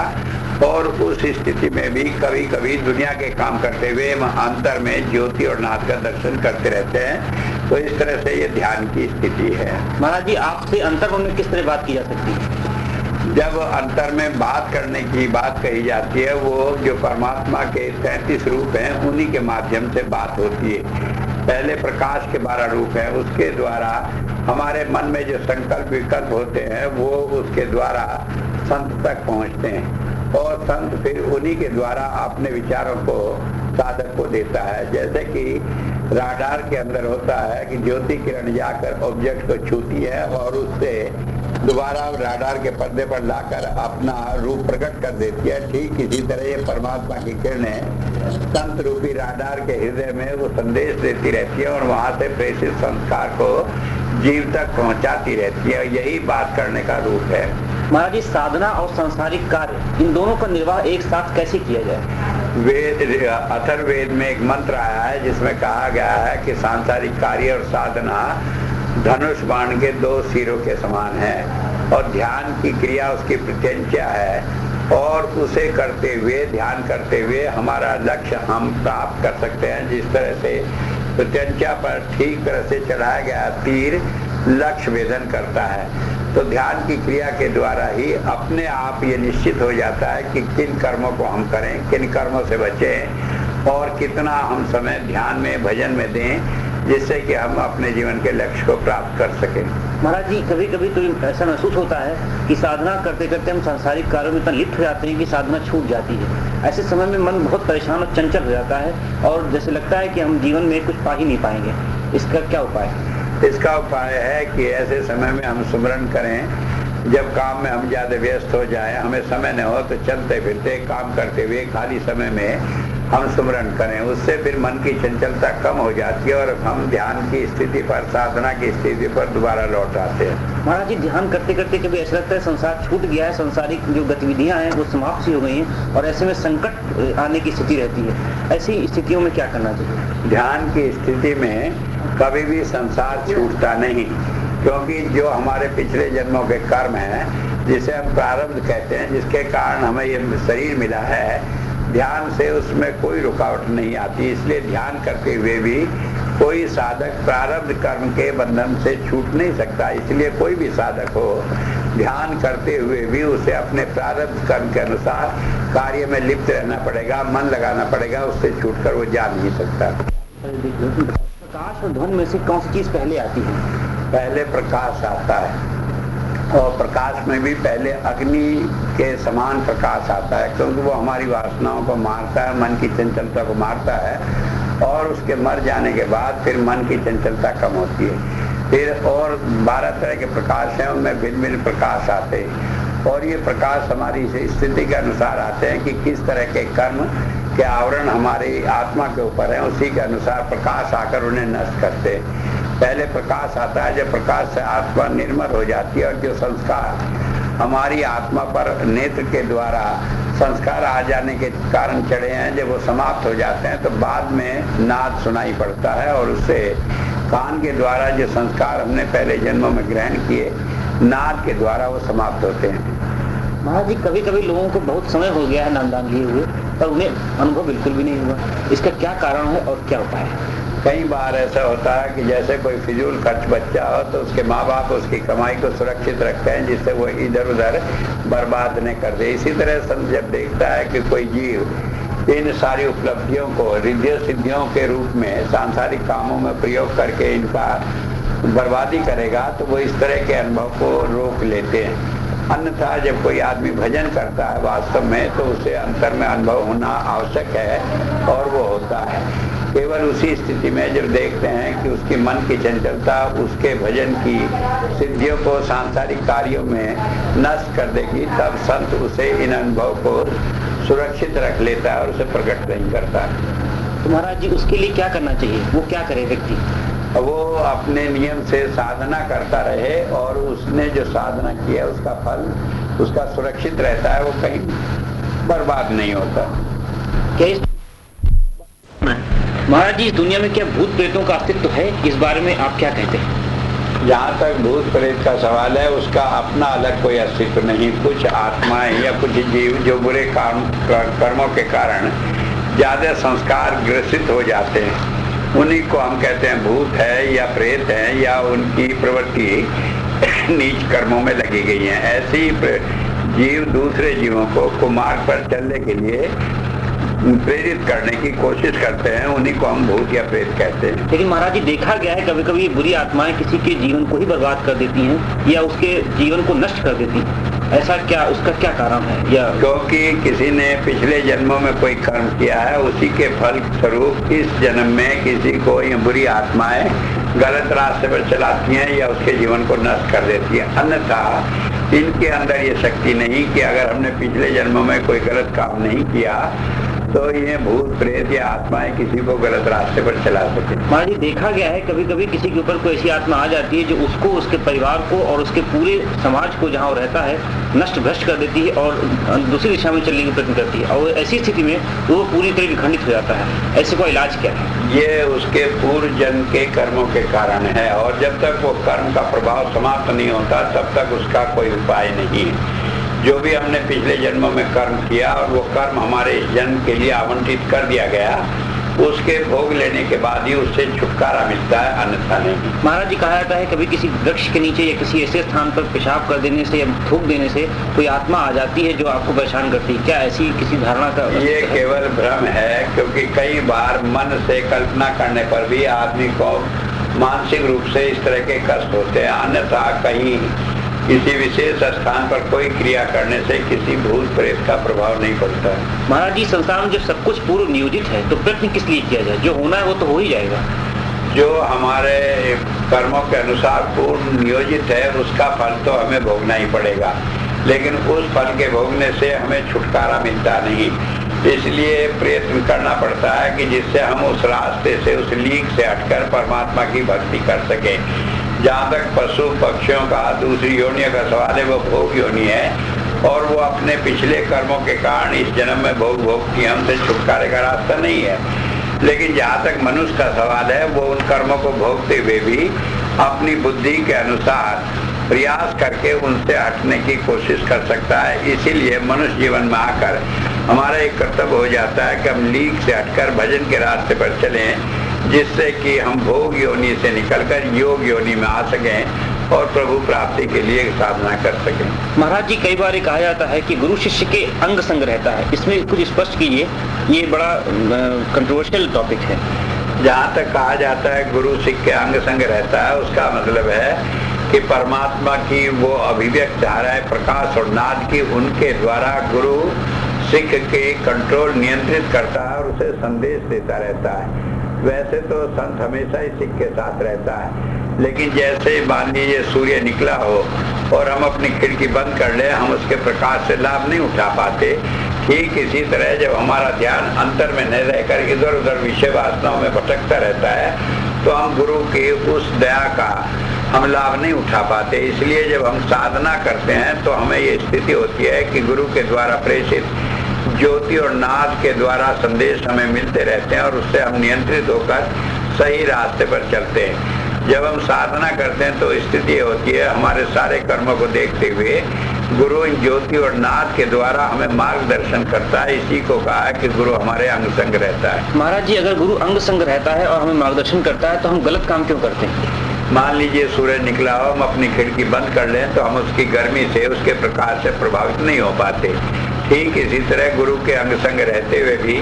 और उस स्थिति में भी कभी कभी दुनिया के काम करते हुए हम अंतर में ज्योति और नाथ का दर्शन करते रहते हैं। तो इस तरह से ये ध्यान की स्थिति है। महाराज जी, आपसे अंतर्मन में किस तरह बात की जा सकती है? जब अंतर में बात करने की बात कही जाती है, वो जो परमात्मा के 33 रूप हैं उन्हीं के माध्यम से बात होती है। पहले प्रकाश के 12 रूप हैं, उसके द्वारा हमारे मन में जो संकल्प विकल्प होते हैं वो उसके द्वारा संत तक पहुंचते हैं और संत फिर उन्हीं के द्वारा अपने विचारों को साधक को देता है। जैसे कि राडार के अंदर होता है कि ज्योति किरण जाकर ऑब्जेक्ट को छूती है और उससे दोबारा राडार के पर्दे पर लाकर अपना रूप प्रकट कर देती है। ठीक इसी तरह ये परमात्मा की किरणें संत रूपी राडार के हृदय में वो संदेश देती रहती है और वहां से प्रेषित संस्कार को जीव तक पहुंचाती रहती है। यही बात करने का रूप है। महाराज जी, साधना और सांसारिक कार्य, इन दोनों का निर्वाह एक साथ कैसे किया जाए? वेद, अथर्ववेद में एक मंत्र आया है जिसमें कहा गया है कि सांसारिक कार्य और साधना धनुष बाण के दो सिरों के समान है और ध्यान की क्रिया उसकी प्रत्यंचा है और उसे करते हुए, ध्यान करते हुए हमारा लक्ष्य हम प्राप्त कर सकते हैं। जिस तरह से प्रत्यंचा पर ठीक तरह से चढ़ाया गया तीर लक्ष्य वेधन करता है, तो ध्यान की क्रिया के द्वारा ही अपने आप ये निश्चित हो जाता है कि किन कर्मों को हम करें, किन कर्मों से बचें और कितना हम समय ध्यान में, भजन में दें, जिससे कि हम अपने जीवन के लक्ष्य को प्राप्त कर सकें। महाराज जी, कभी कभी तो ऐसा महसूस होता है कि साधना करते करते हम सांसारिक कार्यों में इतना लिप्त हो जाते हैं कि साधना छूट जाती है। ऐसे समय में मन बहुत परेशान और चंचल हो जाता है और जैसे लगता है कि हम जीवन में कुछ पा ही नहीं पाएंगे। इसका क्या उपाय है? इसका उपाय है कि ऐसे समय में हम सुमरन करें। जब काम में हम ज्यादा व्यस्त हो जाए, हमें समय न हो, तो चलते फिरते काम करते हुए खाली समय में हम सुमरन करें। उससे फिर मन की चंचलता कम हो जाती है और हम ध्यान की स्थिति पर, साधना की स्थिति पर दोबारा लौट आते हैं। महाराज जी, ध्यान करते करते कभी ऐसा लगता है संसार छूट गया है, संसारिक जो गतिविधियां हैं वो समाप्त सी हो गई हैं और ऐसे में संकट आने की स्थिति रहती है। ऐसी स्थितियों में क्या करना चाहिए? ध्यान की स्थिति में कभी भी संसार छूटता नहीं, क्योंकि जो हमारे पिछले जन्मों के कर्म हैं, जिसे हम प्रारब्ध कहते हैं, जिसके कारण हमें ये शरीर मिला है, ध्यान से उसमें कोई रुकावट नहीं आती। इसलिए ध्यान करते हुए भी कोई साधक प्रारब्ध कर्म के बंधन से छूट नहीं सकता। इसलिए कोई भी साधक हो, ध्यान करते हुए भी उसे अपने प्रारब्ध कर्म के अनुसार कार्य में लिप्त रहना पड़ेगा, मन लगाना पड़ेगा, उससे छूटकर वो जा नहीं सकता। प्रकाश और ध्वनि में से कौन सी चीज पहले आती है? पहले प्रकाश आता है और प्रकाश में भी पहले अग्नि के समान प्रकाश आता है, क्योंकि वो हमारी वासनाओं को मारता है, मन की चंचलता को मारता है और उसके मर जाने के बाद फिर मन की चंचलता कम होती है। फिर और 12 तरह के प्रकाश हैं, उनमें भिन्न भिन्न प्रकाश आते हैं और ये प्रकाश हमारी स्थिति के अनुसार आते हैं कि किस तरह के कर्म के आवरण हमारी आत्मा के ऊपर है, उसी के अनुसार प्रकाश आकर उन्हें नष्ट करते हैं। पहले प्रकाश आता है, जब प्रकाश से आत्मा निर्मल हो जाती है और जो संस्कार हमारी आत्मा पर नेत्र के द्वारा संस्कार आ जाने के कारण चढ़े हैं, जब वो समाप्त हो जाते हैं तो बाद में नाद सुनाई पड़ता है और उससे कान के द्वारा जो संस्कार हमने पहले जन्मों में ग्रहण किए, नाद के द्वारा वो समाप्त होते हैं। महाराज जी, कभी कभी लोगों को बहुत समय हो गया है नामदान लिए हुए पर उन्हें अनुभव बिल्कुल भी नहीं हुआ। इसका क्या कारण है और क्या उपाय है? कई बार ऐसा होता है कि जैसे कोई फिजूल खर्च बच्चा हो तो उसके माँ बाप उसकी कमाई को सुरक्षित रखते हैं जिससे वो इधर उधर बर्बाद नहीं कर दे। इसी तरह संत जब देखता है कि कोई जीव इन सारी उपलब्धियों को रिद्धि सिद्धियों के रूप में सांसारिक कामों में प्रयोग करके इनका बर्बादी करेगा, तो वो इस तरह के अनुभव को रोक लेते हैं। अन्यथा जब कोई आदमी भजन करता है वास्तव में, तो उसे अंतर में अनुभव होना आवश्यक है और वो होता है। केवल उसी स्थिति में जब देखते हैं कि उसकी मन की चंचलता उसके भजन की सिद्धियों को सांसारिक कार्यों में नष्ट कर देगी, तब संत उसे इन अनुभव को सुरक्षित रख लेता है और उसे प्रकट नहीं करता। तो महाराज जी, उसके लिए क्या करना चाहिए? वो क्या करे व्यक्ति? वो अपने नियम से साधना करता रहे और उसने जो साधना किया उसका फल उसका सुरक्षित रहता है, वो कहीं बर्बाद नहीं होता। महाराज जी, इस दुनिया में क्या भूत प्रेतों का अस्तित्व है? इस बारे में आप क्या कहते हैं? जहाँ तक भूत प्रेत का सवाल है, उसका अपना अलग कोई अस्तित्व नहीं। कुछ आत्माएं या कुछ जीव जो बुरे कर्मों के कारण ज्यादा संस्कार ग्रसित हो जाते हैं, उन्हीं को हम कहते हैं भूत है या प्रेत है या उनकी प्रवृत्ति नीच कर्मों में लगी गई है। ऐसे ही जीव दूसरे जीवों को कुमार्ग पर चलने के लिए प्रेरित करने की कोशिश करते हैं, उन्हीं को हम भूत या प्रेत कहते हैं। लेकिन महाराज जी, देखा गया है कभी कभी बुरी आत्माएं किसी के जीवन को ही बर्बाद कर देती हैं या उसके जीवन को नष्ट कर देती हैं। ऐसा क्या, उसका क्या कारण है? या क्योंकि किसी ने पिछले जन्मों में कोई कर्म किया है, उसी के फल स्वरूप इस जन्म में किसी को ये बुरी आत्माएं गलत रास्ते पर चलाती हैं या उसके जीवन को नष्ट कर देती है। अन्यथा इनके अंदर ये शक्ति नहीं कि अगर हमने पिछले जन्मों में कोई गलत काम नहीं किया तो ये भूत प्रेत या आत्माएं किसी को गलत रास्ते पर चला सके। महाराज जी, देखा गया है कभी कभी किसी के ऊपर कोई ऐसी आत्मा आ जाती है जो उसको, उसके परिवार को और उसके पूरे समाज को जहाँ वो रहता है नष्ट भ्रष्ट कर देती है और दूसरी दिशा में चलने की प्रयत्न करती है, और ऐसी स्थिति में वो पूरी तरह विखंडित हो जाता है। ऐसे का इलाज क्या है? ये उसके पूर्व जन्म के कर्मों के कारण है, और जब तक वो कर्म का प्रभाव समाप्त नहीं होता तब तक उसका कोई उपाय नहीं है। जो भी हमने पिछले जन्मों में कर्म किया और वो कर्म हमारे इस जन्म के लिए आवंटित कर दिया गया, उसके भोग लेने के बाद ही उससे छुटकारा मिलता है, अन्यथा नहीं। महाराज जी, कहा जाता है कभी किसी वृक्ष के नीचे या किसी ऐसे स्थान पर पेशाब कर देने से या थूक देने से कोई आत्मा आ जाती है जो आपको परेशान करती है। क्या ऐसी किसी धारणा का? ये केवल भ्रम है, क्योंकि कई बार मन से कल्पना करने पर भी आदमी को मानसिक रूप से इस तरह के कष्ट होते हैं। अन्यथा कहीं किसी विशेष स्थान पर कोई क्रिया करने से किसी भूत प्रेत का प्रभाव नहीं पड़ता है। महाराज जी, संसार में जब सब कुछ पूर्व नियोजित है तो प्रयत्न किस लिए किया जाए? जो होना है वो तो हो ही जाएगा। जो हमारे कर्मों के अनुसार पूर्ण नियोजित है उसका फल तो हमें भोगना ही पड़ेगा, लेकिन उस फल के भोगने से हमें छुटकारा मिलता नहीं। इसलिए प्रयत्न करना पड़ता है कि जिससे हम उस रास्ते से, उस लीक से हटकर परमात्मा की भक्ति कर सकें। जहाँ तक पशु पक्षियों का, दूसरी योनियों का सवाल है, वो भोग योनि है और वो अपने पिछले कर्मों के कारण इस जन्म में भोग भोगती, हमसे छुटकारे का रास्ता नहीं है। लेकिन जहाँ तक मनुष्य का सवाल है, वो उन कर्मों को भोगते हुए भी अपनी बुद्धि के अनुसार प्रयास करके उनसे हटने की कोशिश कर सकता है। इसीलिए मनुष्य जीवन में आकर हमारा एक कर्तव्य हो जाता है कि हम लीक से हटकर भजन के रास्ते पर चलें, जिससे कि हम भोग योनि से निकलकर योग योनि में आ सकें और प्रभु प्राप्ति के लिए साधना कर सकें। महाराज जी, कई बार कहा जाता है कि गुरु शिष्य के अंग संग रहता है, इसमें कुछ स्पष्ट कीजिए, ये बड़ा कंट्रोवर्शियल टॉपिक है। जहाँ तक कहा जाता है गुरु शिष्य के अंग संग रहता है, उसका मतलब है कि परमात्मा की वो अभिव्यक्त धाराएं प्रकाश और नाद की, उनके द्वारा गुरु सिख के कंट्रोल नियंत्रित करता है और उसे संदेश देता रहता है। वैसे तो संत हमेशा ही सिख के साथ रहता है, लेकिन जैसे मान लीजिए सूर्य निकला हो और हम अपनी खिड़की बंद कर ले, हम उसके प्रकाश से लाभ नहीं उठा पाते। ठीक इसी तरह जब हमारा ध्यान अंतर में न रहकर इधर उधर विषय वासनाओं में भटकता रहता है तो हम गुरु की उस दया का हम लाभ नहीं उठा पाते। इसलिए जब हम साधना करते हैं तो हमें ये स्थिति होती है कि गुरु के द्वारा प्रेषित ज्योति और नाद के द्वारा संदेश हमें मिलते रहते हैं और उससे हम नियंत्रित होकर सही रास्ते पर चलते हैं। जब हम साधना करते हैं तो स्थिति होती है, हमारे सारे कर्मों को देखते हुए गुरु इन ज्योति और नाद के द्वारा हमें मार्गदर्शन करता है। इसी को कहा है कि गुरु हमारे अंग संग रहता है। महाराज जी, अगर गुरु अंग संग रहता है और हमें मार्गदर्शन करता है तो हम गलत काम क्यों करते हैं? मान लीजिए सूरज निकला हो, हम अपनी खिड़की बंद कर लें तो हम उसकी गर्मी से, उसके प्रकाश से प्रभावित नहीं हो पाते। ठीक इसी तरह गुरु के अंग संग रहते हुए भी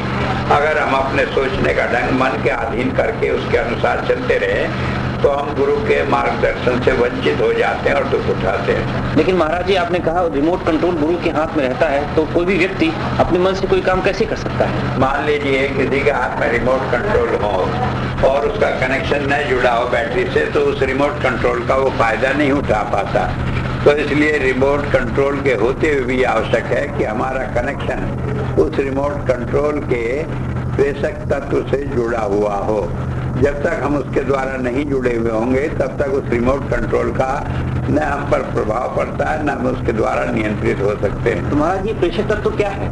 अगर हम अपने सोचने का ढंग मन के अधीन करके उसके अनुसार चलते रहे तो हम गुरु के मार्गदर्शन से वंचित हो जाते हैं और दुख उठाते हैं। लेकिन महाराज जी, आपने कहा रिमोट कंट्रोल गुरु के हाथ में रहता है, तो कोई भी व्यक्ति अपने मन से कोई काम कैसे कर सकता है? मान लीजिए किसी के हाथ में रिमोट कंट्रोल हो और उसका कनेक्शन न जुड़ा हो बैटरी से, तो उस रिमोट कंट्रोल का वो फायदा नहीं उठा पाता। तो इसलिए रिमोट कंट्रोल के होते हुए भी आवश्यक है कि हमारा कनेक्शन उस रिमोट कंट्रोल के प्रेषक तत्व से जुड़ा हुआ हो। जब तक हम उसके द्वारा नहीं जुड़े हुए होंगे तब तक उस रिमोट कंट्रोल का न हम पर प्रभाव पड़ता है, न हम उसके द्वारा नियंत्रित हो सकते हैं। तो महाराज जी, प्रेषक तत्व क्या है?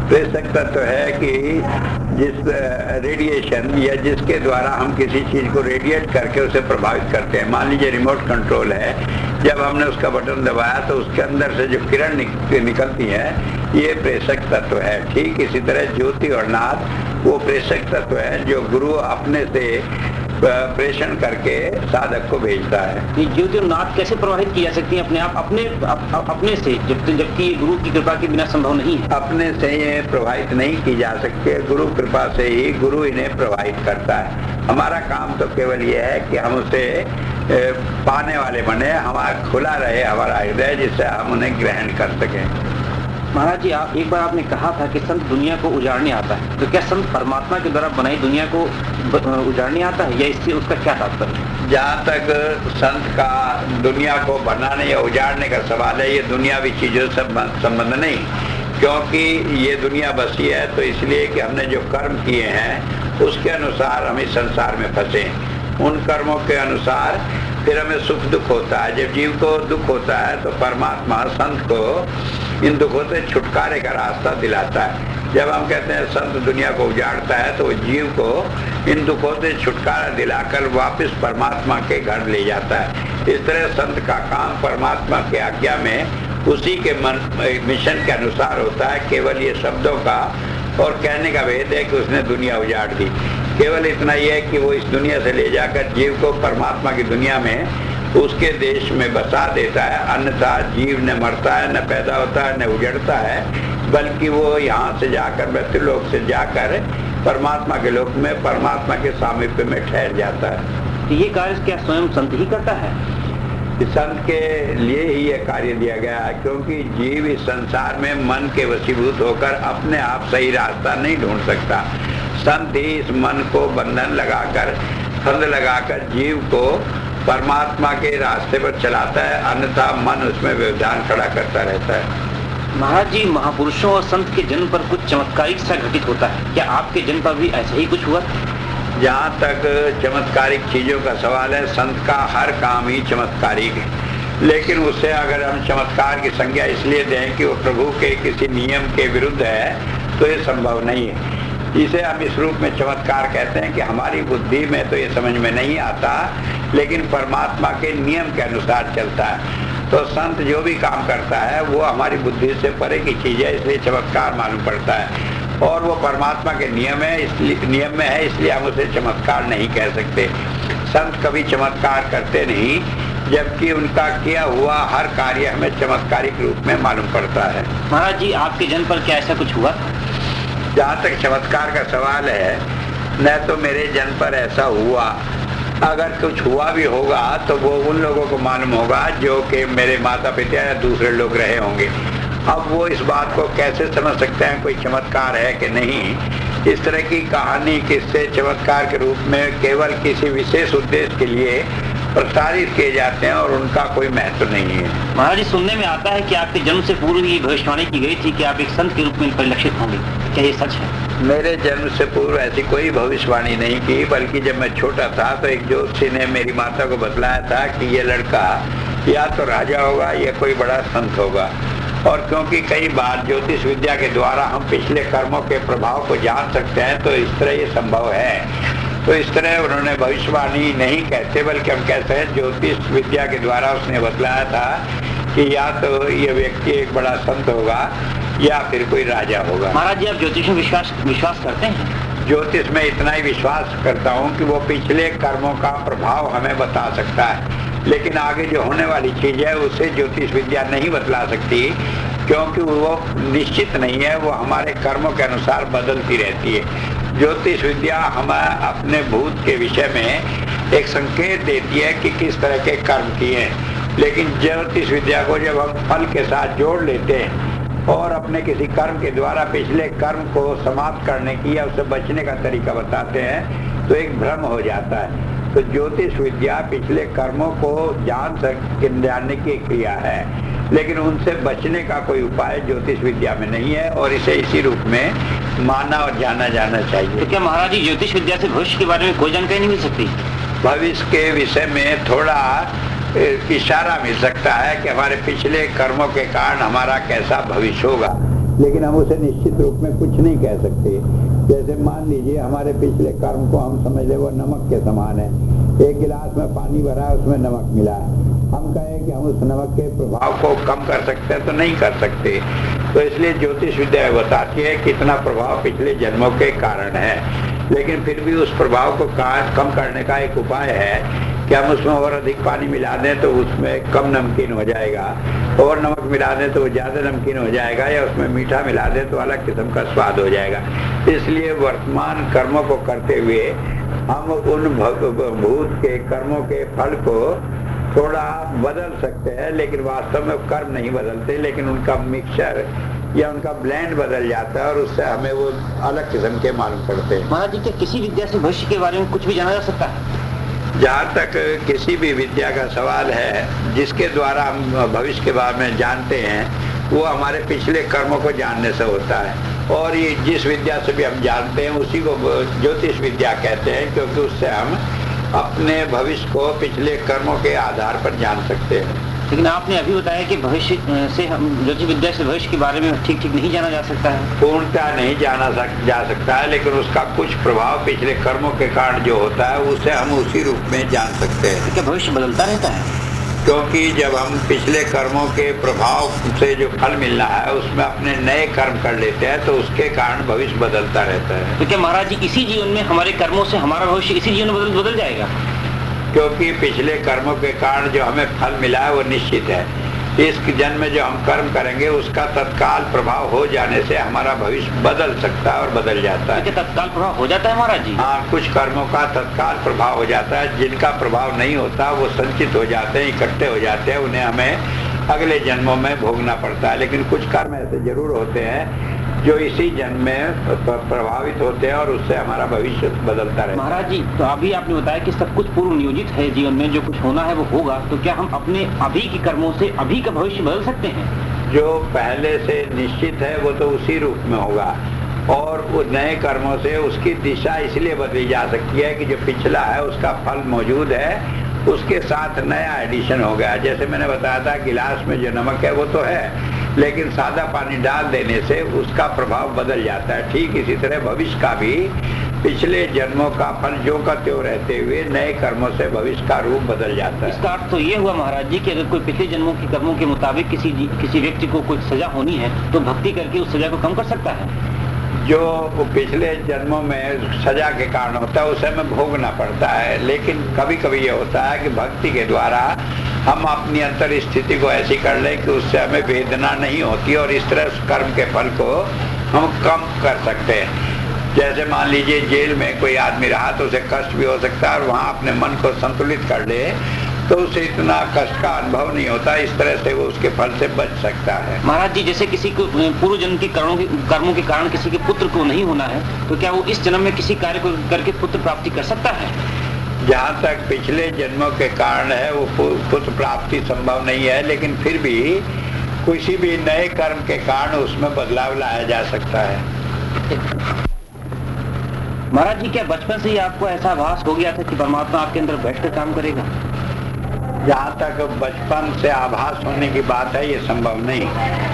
प्रेषक तत्व है कि जिस रेडिएशन या जिसके द्वारा हम किसी चीज को रेडिएट करके उसे प्रभावित करते हैं। मान लीजिए रिमोट कंट्रोल है, जब हमने उसका बटन दबाया तो उसके अंदर से जो किरण निकलती है, ये प्रेषक तत्व है। ठीक इसी तरह ज्योति और नाद वो प्रेषक तत्व है जो गुरु अपने से प्रेषण करके साधक को भेजता है। ये ज्योति और नाद कैसे प्रवाहित की जा सकती है अपने आप, अपने से, जबकि गुरु की कृपा के बिना संभव नहीं है? अपने से ये प्रवाहित नहीं की जा सकती, गुरु कृपा से ही गुरु इन्हें प्रवाहित करता है। हमारा काम तो केवल ये है कि हम उसे पाने वाले बने, हमारा खुला रहे हमारा हृदय, जिससे हम उन्हें ग्रहण कर सकें। महाराज जी, आप एक बार आपने कहा था कि संत दुनिया को उजाड़ने आता है, तो क्या संत परमात्मा के द्वारा बनाई दुनिया को उजाड़ने आता है, या इससे उसका क्या तात्पर्य? जहाँ तक संत का दुनिया को बनाने या उजाड़ने का सवाल है, ये दुनियावी चीजों से संबंध नहीं, क्योंकि ये दुनिया बसी है तो इसलिए कि हमने जो कर्म किए हैं उसके अनुसार हम इस संसार में फंसे। उन कर्मों के अनुसार फिर हमें सुख दुख होता है। जब जीव को दुख होता है तो परमात्मा संत को इन दुखों से छुटकारे का रास्ता दिलाता है। जब हम कहते हैं संत दुनिया को उजाड़ता है, तो वो जीव को इन दुखों से छुटकारा दिलाकर वापस परमात्मा के घर ले जाता है। इस तरह संत का काम परमात्मा के आज्ञा में उसी के मिशन के अनुसार होता है। केवल ये शब्दों का और कहने का भेद है कि उसने दुनिया उजाड़ दी। केवल इतना ही है कि वो इस दुनिया से ले जाकर जीव को परमात्मा की दुनिया में उसके देश में बसा देता है। अन्यथा जीव न मरता है, न पैदा होता है, न उजड़ता है, बल्कि वो यहाँ से जाकर मृत्युलोक से जाकर परमात्मा के लोक में परमात्मा के सामीप्य में ठहर जाता है। तो ये कार्य क्या स्वयं संत ही करता है? संत के लिए ही यह कार्य दिया गया है, क्योंकि जीव इस संसार में मन के वशीभूत होकर अपने आप सही रास्ता नहीं ढूंढ सकता। संत ही इस मन को बंधन लगाकर, फंद लगाकर जीव को परमात्मा के रास्ते पर चलाता है, अन्यथा मन उसमें व्यवधान खड़ा करता रहता है। महाराज जी, महापुरुषों और संत के जन्म पर कुछ चमत्कारिक सा घटित होता है, क्या आपके जन्म पर भी ऐसा ही कुछ हुआ? जहाँ तक चमत्कारिक चीजों का सवाल है, संत का हर काम ही चमत्कारिक है, लेकिन उससे अगर हम चमत्कार की संज्ञा इसलिए दें कि वो प्रभु के किसी नियम के विरुद्ध है, तो ये संभव नहीं है। इसे हम इस रूप में चमत्कार कहते हैं कि हमारी बुद्धि में तो ये समझ में नहीं आता, लेकिन परमात्मा के नियम के अनुसार चलता है। तो संत जो भी काम करता है वो हमारी बुद्धि से परे की चीज है, इसलिए चमत्कार मालूम पड़ता है। और वो परमात्मा के नियम है, इसलिए नियम में है, इसलिए हम उसे चमत्कार नहीं कह सकते। संत कभी चमत्कार करते नहीं, जबकि उनका किया हुआ हर कार्य हमें चमत्कारिक रूप में मालूम पड़ता है। महाराज जी, आपके जन्म पर क्या ऐसा कुछ हुआ? जहाँ तक चमत्कार का सवाल है, न तो मेरे जन्म पर ऐसा हुआ। अगर कुछ हुआ भी होगा तो वो उन लोगों को मालूम होगा जो कि मेरे माता पिता या दूसरे लोग रहे होंगे। अब वो इस बात को कैसे समझ सकते हैं कोई चमत्कार है कि नहीं। इस तरह की कहानी किससे चमत्कार के रूप में केवल किसी विशेष उद्देश्य के लिए प्रसारित किए जाते हैं और उनका कोई महत्व नहीं है। महाराज जी, सुनने में आता है कि आपके जन्म से पूर्व ही भविष्यवाणी की गई थी कि आप एक संत के रूप में परिलक्षित होंगे, क्या ये सच है? मेरे जन्म से पूर्व ऐसी कोई भविष्यवाणी नहीं की, बल्कि जब मैं छोटा था तो एक ज्योतिषी ने मेरी माता को बतलाया था कि ये लड़का या तो राजा होगा या कोई बड़ा संत होगा। और क्योंकि कई बार ज्योतिष विद्या के द्वारा हम पिछले कर्मों के प्रभाव को जान सकते हैं, तो इस तरह ये संभव है। तो इस तरह उन्होंने भविष्यवाणी नहीं कहते, बल्कि हम कहते हैं ज्योतिष विद्या के द्वारा उसने बतलाया था कि या तो ये व्यक्ति एक बड़ा संत होगा या फिर कोई राजा होगा। महाराज जी, आप ज्योतिष में विश्वास करते हैं? ज्योतिष में इतना ही विश्वास करता हूँ कि वो पिछले कर्मों का प्रभाव हमें बता सकता है, लेकिन आगे जो होने वाली चीज है उसे ज्योतिष विद्या नहीं बतला सकती, क्योंकि वो निश्चित नहीं है, वो हमारे कर्मों के अनुसार बदलती रहती है। ज्योतिष विद्या हमें अपने भूत के विषय में एक संकेत देती है कि किस तरह के कर्म किए हैं, लेकिन ज्योतिष विद्या को जब हम फल के साथ जोड़ लेते हैं और अपने किसी कर्म के द्वारा पिछले कर्म को समाप्त करने की या उससे बचने का तरीका बताते हैं, तो एक भ्रम हो जाता है। तो ज्योतिष विद्या पिछले कर्मों को जानने की क्रिया है, लेकिन उनसे बचने का कोई उपाय ज्योतिष विद्या में नहीं है, और इसे इसी रूप में माना और जाना जाना चाहिए। तो क्या महाराज जी, ज्योतिष विद्या से भविष्य के बारे में कोई जानकारी नहीं मिल सकती? भविष्य के विषय में थोड़ा इशारा मिल सकता है कि हमारे पिछले कर्मों के कारण हमारा कैसा भविष्य होगा, लेकिन हम उसे निश्चित रूप में कुछ नहीं कह सकते। जैसे मान लीजिए हमारे पिछले कर्म को हम समझ ले वो नमक के समान है। एक गिलास में पानी भरा है, उसमें नमक मिला है, हम कहें कि हम उस नमक के प्रभाव को कम कर सकते हैं, तो नहीं कर सकते। तो इसलिए ज्योतिष विद्या बताती है कितना प्रभाव पिछले जन्मों के कारण है, लेकिन फिर भी उस प्रभाव को कम करने का एक उपाय है कि हम उसमें और अधिक पानी मिला दें तो उसमें कम नमकीन हो जाएगा, और नमक मिला दें तो वो ज्यादा नमकीन हो जाएगा, या उसमें मीठा मिला दें तो अलग किस्म का स्वाद हो जाएगा। इसलिए वर्तमान कर्मों को करते हुए हम उन भूत के कर्मों के फल को थोड़ा बदल सकते हैं, लेकिन वास्तव में कर्म नहीं बदलते, लेकिन उनका मिक्सचर या उनका ब्लेंड बदल जाता है और उससे हमें वो अलग किस्म के मालूम पड़ते हैं। महाराज जी, क्या किसी विद्या से भविष्य के बारे में कुछ भी जाना जा सकता है? जहाँ तक किसी भी विद्या का सवाल है, जिसके द्वारा हम भविष्य के बारे में जानते हैं, वो हमारे पिछले कर्मों को जानने से होता है। और ये जिस विद्या से भी हम जानते हैं उसी को ज्योतिष विद्या कहते हैं, क्योंकि उससे हम अपने भविष्य को पिछले कर्मों के आधार पर जान सकते हैं। लेकिन आपने अभी बताया कि भविष्य से हम ज्योतिष विद्या से भविष्य के बारे में ठीक नहीं जाना जा सकता है। पूर्णतः नहीं जा सकता है, लेकिन उसका कुछ प्रभाव पिछले कर्मों के कारण जो होता है उसे हम उसी रूप में जान सकते हैं। क्या भविष्य बदलता रहता है? क्योंकि जब हम पिछले कर्मों के प्रभाव से जो फल मिलना है उसमें अपने नए कर्म कर लेते हैं, तो उसके कारण भविष्य बदलता रहता है। तो क्या महाराज जी इसी जीवन में हमारे कर्मों से हमारा भविष्य इसी जीवन में बदल जाएगा? क्योंकि पिछले कर्मों के कारण जो हमें फल मिला है वो निश्चित है। इस जन्म में जो हम कर्म करेंगे उसका तत्काल प्रभाव हो जाने से हमारा भविष्य बदल सकता है और बदल जाता है। क्या तत्काल प्रभाव हो जाता है महाराज जी? हाँ, कुछ कर्मों का तत्काल प्रभाव हो जाता है, जिनका प्रभाव नहीं होता वो संचित हो जाते हैं, इकट्ठे हो जाते हैं, उन्हें हमें अगले जन्मों में भोगना पड़ता है। लेकिन कुछ कर्म ऐसे जरूर होते हैं जो इसी जन्म में प्रभावित होते हैं और उससे हमारा भविष्य बदलता रहता है। महाराज जी, तो अभी आपने बताया कि सब कुछ पूर्व नियोजित है, जीवन में जो कुछ होना है वो होगा, तो क्या हम अपने अभी के कर्मों से अभी का भविष्य बदल सकते हैं? जो पहले से निश्चित है वो तो उसी रूप में होगा, और उस नए कर्मों से उसकी दिशा इसलिए बदली जा सकती है कि जो पिछला है उसका फल मौजूद है, उसके साथ नया एडिशन हो गया। जैसे मैंने बताया था, गिलास में जो नमक है वो तो है, लेकिन सादा पानी डाल देने से उसका प्रभाव बदल जाता है। ठीक इसी तरह भविष्य का भी पिछले जन्मों का फल जो का त्यों रहते हुए नए कर्मों से भविष्य का रूप बदल जाता है। इसका अर्थ तो ये हुआ महाराज जी कि अगर कोई पिछले जन्मों के कर्मों के मुताबिक किसी व्यक्ति को कोई सजा होनी है तो भक्ति करके उस सजा को कम कर सकता है। जो पिछले जन्मों में सजा के कारण होता है उसे हमें भोगना पड़ता है, लेकिन कभी कभी ये होता है कि भक्ति के द्वारा हम अपनी अंतर स्थिति को ऐसी कर लें कि उससे हमें वेदना नहीं होती और इस तरह उस कर्म के फल को हम कम कर सकते हैं। जैसे मान लीजिए जेल में कोई आदमी रहा तो उसे कष्ट भी हो सकता है, और वहाँ अपने मन को संतुलित कर ले तो उसे इतना कष्ट का अनुभव नहीं होता। इस तरह से वो उसके फल से बच सकता है। महाराज जी, जैसे किसी को पूर्व जन्म के कर्मों के कारण किसी के पुत्र को नहीं होना है, तो क्या वो इस जन्म में किसी कार्य को करके पुत्र प्राप्ति कर सकता है? जहाँ तक पिछले जन्मों के कारण है वो पुत्र प्राप्ति संभव नहीं है, लेकिन फिर भी किसी भी नए कर्म के कारण उसमें बदलाव लाया जा सकता है। महाराज जी, क्या बचपन से ही आपको ऐसा आभास हो गया था कि परमात्मा आपके अंदर बैठकर काम करेगा? जहाँ तक बचपन से आभास होने की बात है ये संभव नहीं,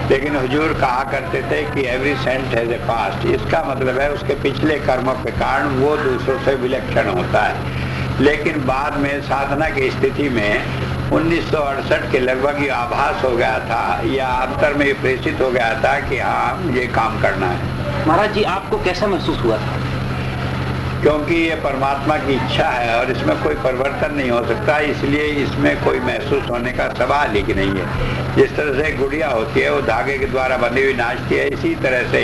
लेकिन हुजूर कहा करते थे कि every saint has a past. इसका मतलब है उसके पिछले कर्मों के कारण वो दूसरों से विलक्षण होता है। लेकिन बाद में साधना की स्थिति में 1968 के लगभग ये आभास हो गया था या अंतर में प्रेषित हो गया था कि हाँ मुझे काम करना है। महाराज जी, आपको कैसा महसूस हुआ था? क्योंकि ये परमात्मा की इच्छा है और इसमें कोई परिवर्तन नहीं हो सकता, इसलिए इसमें कोई महसूस होने का सवाल ही नहीं है। जिस तरह से गुड़िया होती है वो धागे के द्वारा बंधी हुई नाचती है, इसी तरह से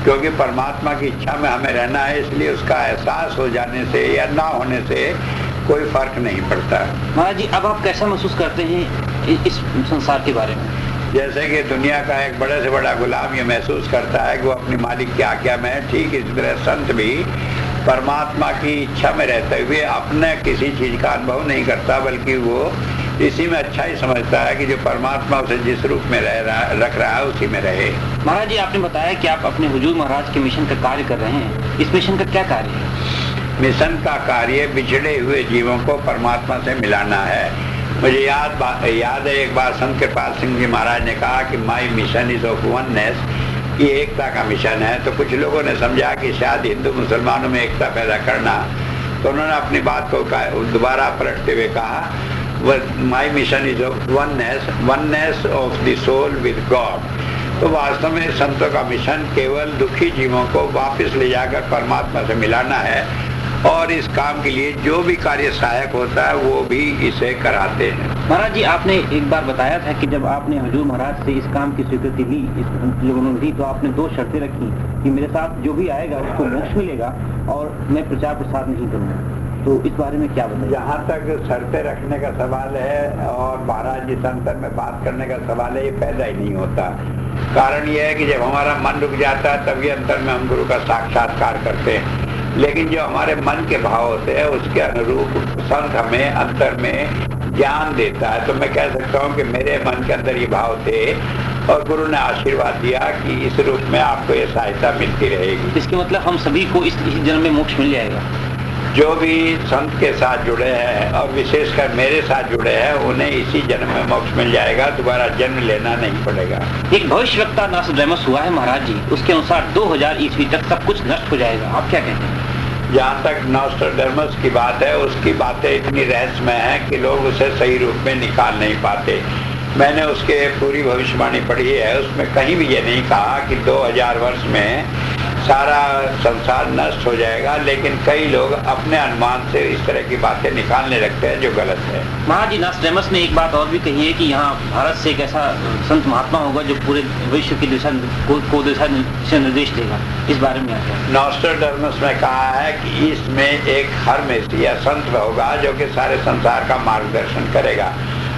क्योंकि परमात्मा की इच्छा में हमें रहना है, इसलिए उसका एहसास हो जाने से या ना होने से कोई फर्क नहीं पड़ता। महाराज जी, अब आप कैसा महसूस करते हैं इस संसार के बारे में? जैसे कि दुनिया का एक बड़े से बड़ा गुलाम ये महसूस करता है कि वो अपनी मालिक की आज्ञा में है, ठीक इसी तरह संत भी परमात्मा की इच्छा में रहते हुए अपने किसी चीज का अनुभव नहीं करता, बल्कि वो इसी में अच्छा ही समझता है कि जो परमात्मा उसे जिस रूप में रख रहा है उसी में रहे। महाराज जी, आपने बताया कि आप अपने हुजूर महाराज के मिशन का कार्य कर रहे हैं। इस मिशन का क्या कार्य है? मिशन का कार्य बिछड़े हुए जीवों को परमात्मा से मिलाना है। मुझे याद है एक बार संत कृपाल सिंह जी महाराज ने कहा कि माई मिशन इज ऑफ वननेस, ये एकता का मिशन है। तो कुछ लोगों ने समझा कि शायद हिंदू मुसलमानों में एकता पैदा करना, तो उन्होंने अपनी बात को दोबारा पलटते हुए कहा my mission is of oneness of the soul with God. तो वास्तव में संतों का मिशन केवल दुखी जीवों को वापस ले जाकर परमात्मा से मिलाना है, और इस काम के लिए जो भी कार्य सहायक होता है वो भी इसे कराते हैं। महाराज जी, आपने एक बार बताया था कि जब आपने हुजूर महाराज से इस काम की स्वीकृति ली, इस लोगों ने दी, तो आपने 2 शर्तें रखी कि मेरे साथ जो भी आएगा उसको मोक्ष मिलेगा और मैं प्रचार प्रसार नहीं करूँगा। तो इस बारे में क्या बताएं? जहाँ तक शर्तें रखने का सवाल है और महाराज महाराज जिस अंतर में बात करने का सवाल है ये पैदा ही नहीं होता। कारण ये है कि जब हमारा मन रुक जाता है तभी अंतर में हम गुरु का साक्षात्कार करते हैं। लेकिन जो हमारे मन के भाव होते हैं उसके अनुरूप संत हमें अंतर में ज्ञान देता है। तो मैं कह सकता हूँ कि मेरे मन के अंदर ये भाव थे और गुरु ने आशीर्वाद दिया कि इस रूप में आपको ये सहायता मिलती रहेगी। इसके मतलब हम सभी को इस जन्म में मोक्ष मिल जाएगा। जो भी संत के साथ जुड़े हैं और विशेषकर मेरे साथ जुड़े हैं उन्हें इसी जन्म में मोक्ष मिल जाएगा, दोबारा जन्म लेना नहीं पड़ेगा। एक भविष्यवक्ता नॉस्ट्रडेमस हुआ है महाराज जी, उसके अनुसार 2000 ईस्वी तक सब कुछ नष्ट हो जाएगा, आप क्या कहते हैं? जहाँ तक नॉस्ट्रडेमस की बात है उसकी बातें इतनी रहस्यमय हैं कि लोग उसे सही रूप में निकाल नहीं पाते। मैंने उसके पूरी भविष्यवाणी पढ़ी है, उसमें कहीं भी ये नहीं कहा कि 2000 वर्ष में सारा संसार नष्ट हो जाएगा, लेकिन कई लोग अपने अनुमान से इस तरह की बातें निकालने लगते हैं जो गलत है। महाराज जी नॉस्ट्रडेमस ने एक बात और भी कही है कि यहाँ भारत से एक ऐसा संत महात्मा होगा जो पूरे विश्व की दिशा निर्देश देगा, इस बारे में आता है? नॉस्ट्रडेमस ने कहा है कि इसमें एक हर्मेस या संत होगा जो कि सारे संसार का मार्गदर्शन करेगा।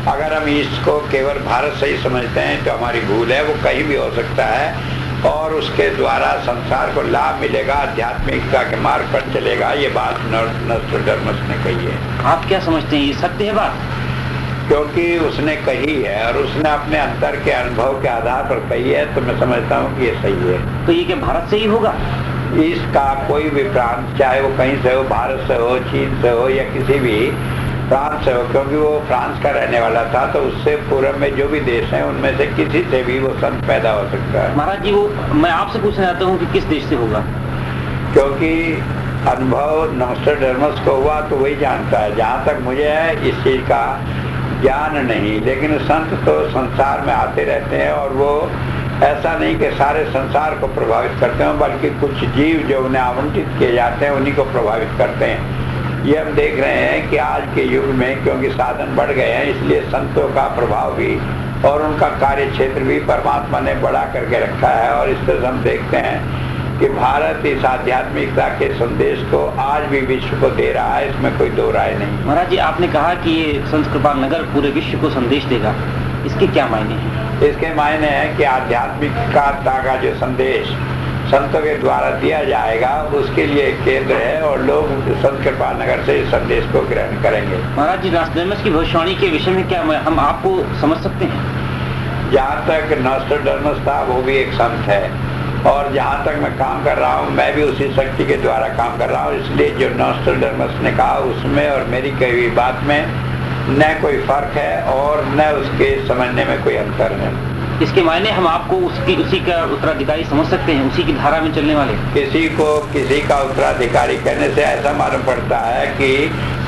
अगर हम इसको केवल भारत से ही समझते हैं तो हमारी भूल है, वो कहीं भी हो सकता है और उसके द्वारा संसार को लाभ मिलेगा, आध्यात्मिकता के मार्ग पर चलेगा। ये बात नॉस्ट्रडेमस ने कही है। आप क्या समझते हैं, ये सत्य है बात? क्योंकि उसने कही है और उसने अपने अंतर के अनुभव के आधार पर कही है, तो मैं समझता हूँ कि ये सही है। तो ये क्या भारत से ही होगा? इसका कोई भी प्रांत, चाहे वो कहीं से हो, भारत से हो, चीन से हो या किसी भी फ्रांस से हो, क्योंकि वो फ्रांस का रहने वाला था, तो उससे पूर्व में जो भी देश हैं उनमें से किसी से भी वो संत पैदा हो सकता है। महाराज जी वो मैं आपसे पूछना चाहता हूँ कि किस देश से होगा? क्योंकि अनुभव नॉस्ट्रडेमस को हुआ तो वही जानता है। जहाँ तक मुझे है इस चीज का ज्ञान नहीं, लेकिन संत तो संसार में आते रहते हैं और वो ऐसा नहीं कि सारे संसार को प्रभावित करते हैं, बल्कि कुछ जीव जो उन्हें आवंटित किए जाते हैं उन्हीं को प्रभावित करते हैं। ये हम देख रहे हैं कि आज के युग में क्योंकि साधन बढ़ गए हैं, इसलिए संतों का प्रभाव भी और उनका कार्य क्षेत्र भी परमात्मा ने बढ़ा करके रखा है। और इस तरह हम देखते हैं कि भारत इस आध्यात्मिकता के संदेश को आज भी विश्व को दे रहा है, इसमें कोई दो राय नहीं। महाराज जी आपने कहा कि ये संत कृपाल नगर पूरे विश्व को संदेश देगा, इसके क्या मायने हैं? इसके मायने हैं कि आध्यात्मिकता का जो संदेश संतों के द्वारा दिया जाएगा उसके लिए एक केंद्र है और लोग संत कृपाल नगर से इस संदेश को ग्रहण करेंगे। महाराज जी नॉस्ट्रडेमस की भविष्यवाणी के विषय में क्या हम आपको समझ सकते हैं? जहाँ तक नॉस्ट्रडेमस था वो भी एक संत है और जहाँ तक मैं काम कर रहा हूँ मैं भी उसी शक्ति के द्वारा काम कर रहा हूँ, इसलिए जो नॉस्ट्रडेमस ने कहा उसमें और मेरी कही हुई बात में न कोई फर्क है और न उसके समझने में कोई अंतर है। इसके मायने हम आपको उसी का उत्तराधिकारी समझ सकते हैं, उसी की धारा में चलने वाले? किसी को किसी का उत्तराधिकारी कहने से ऐसा मालूम पड़ता है कि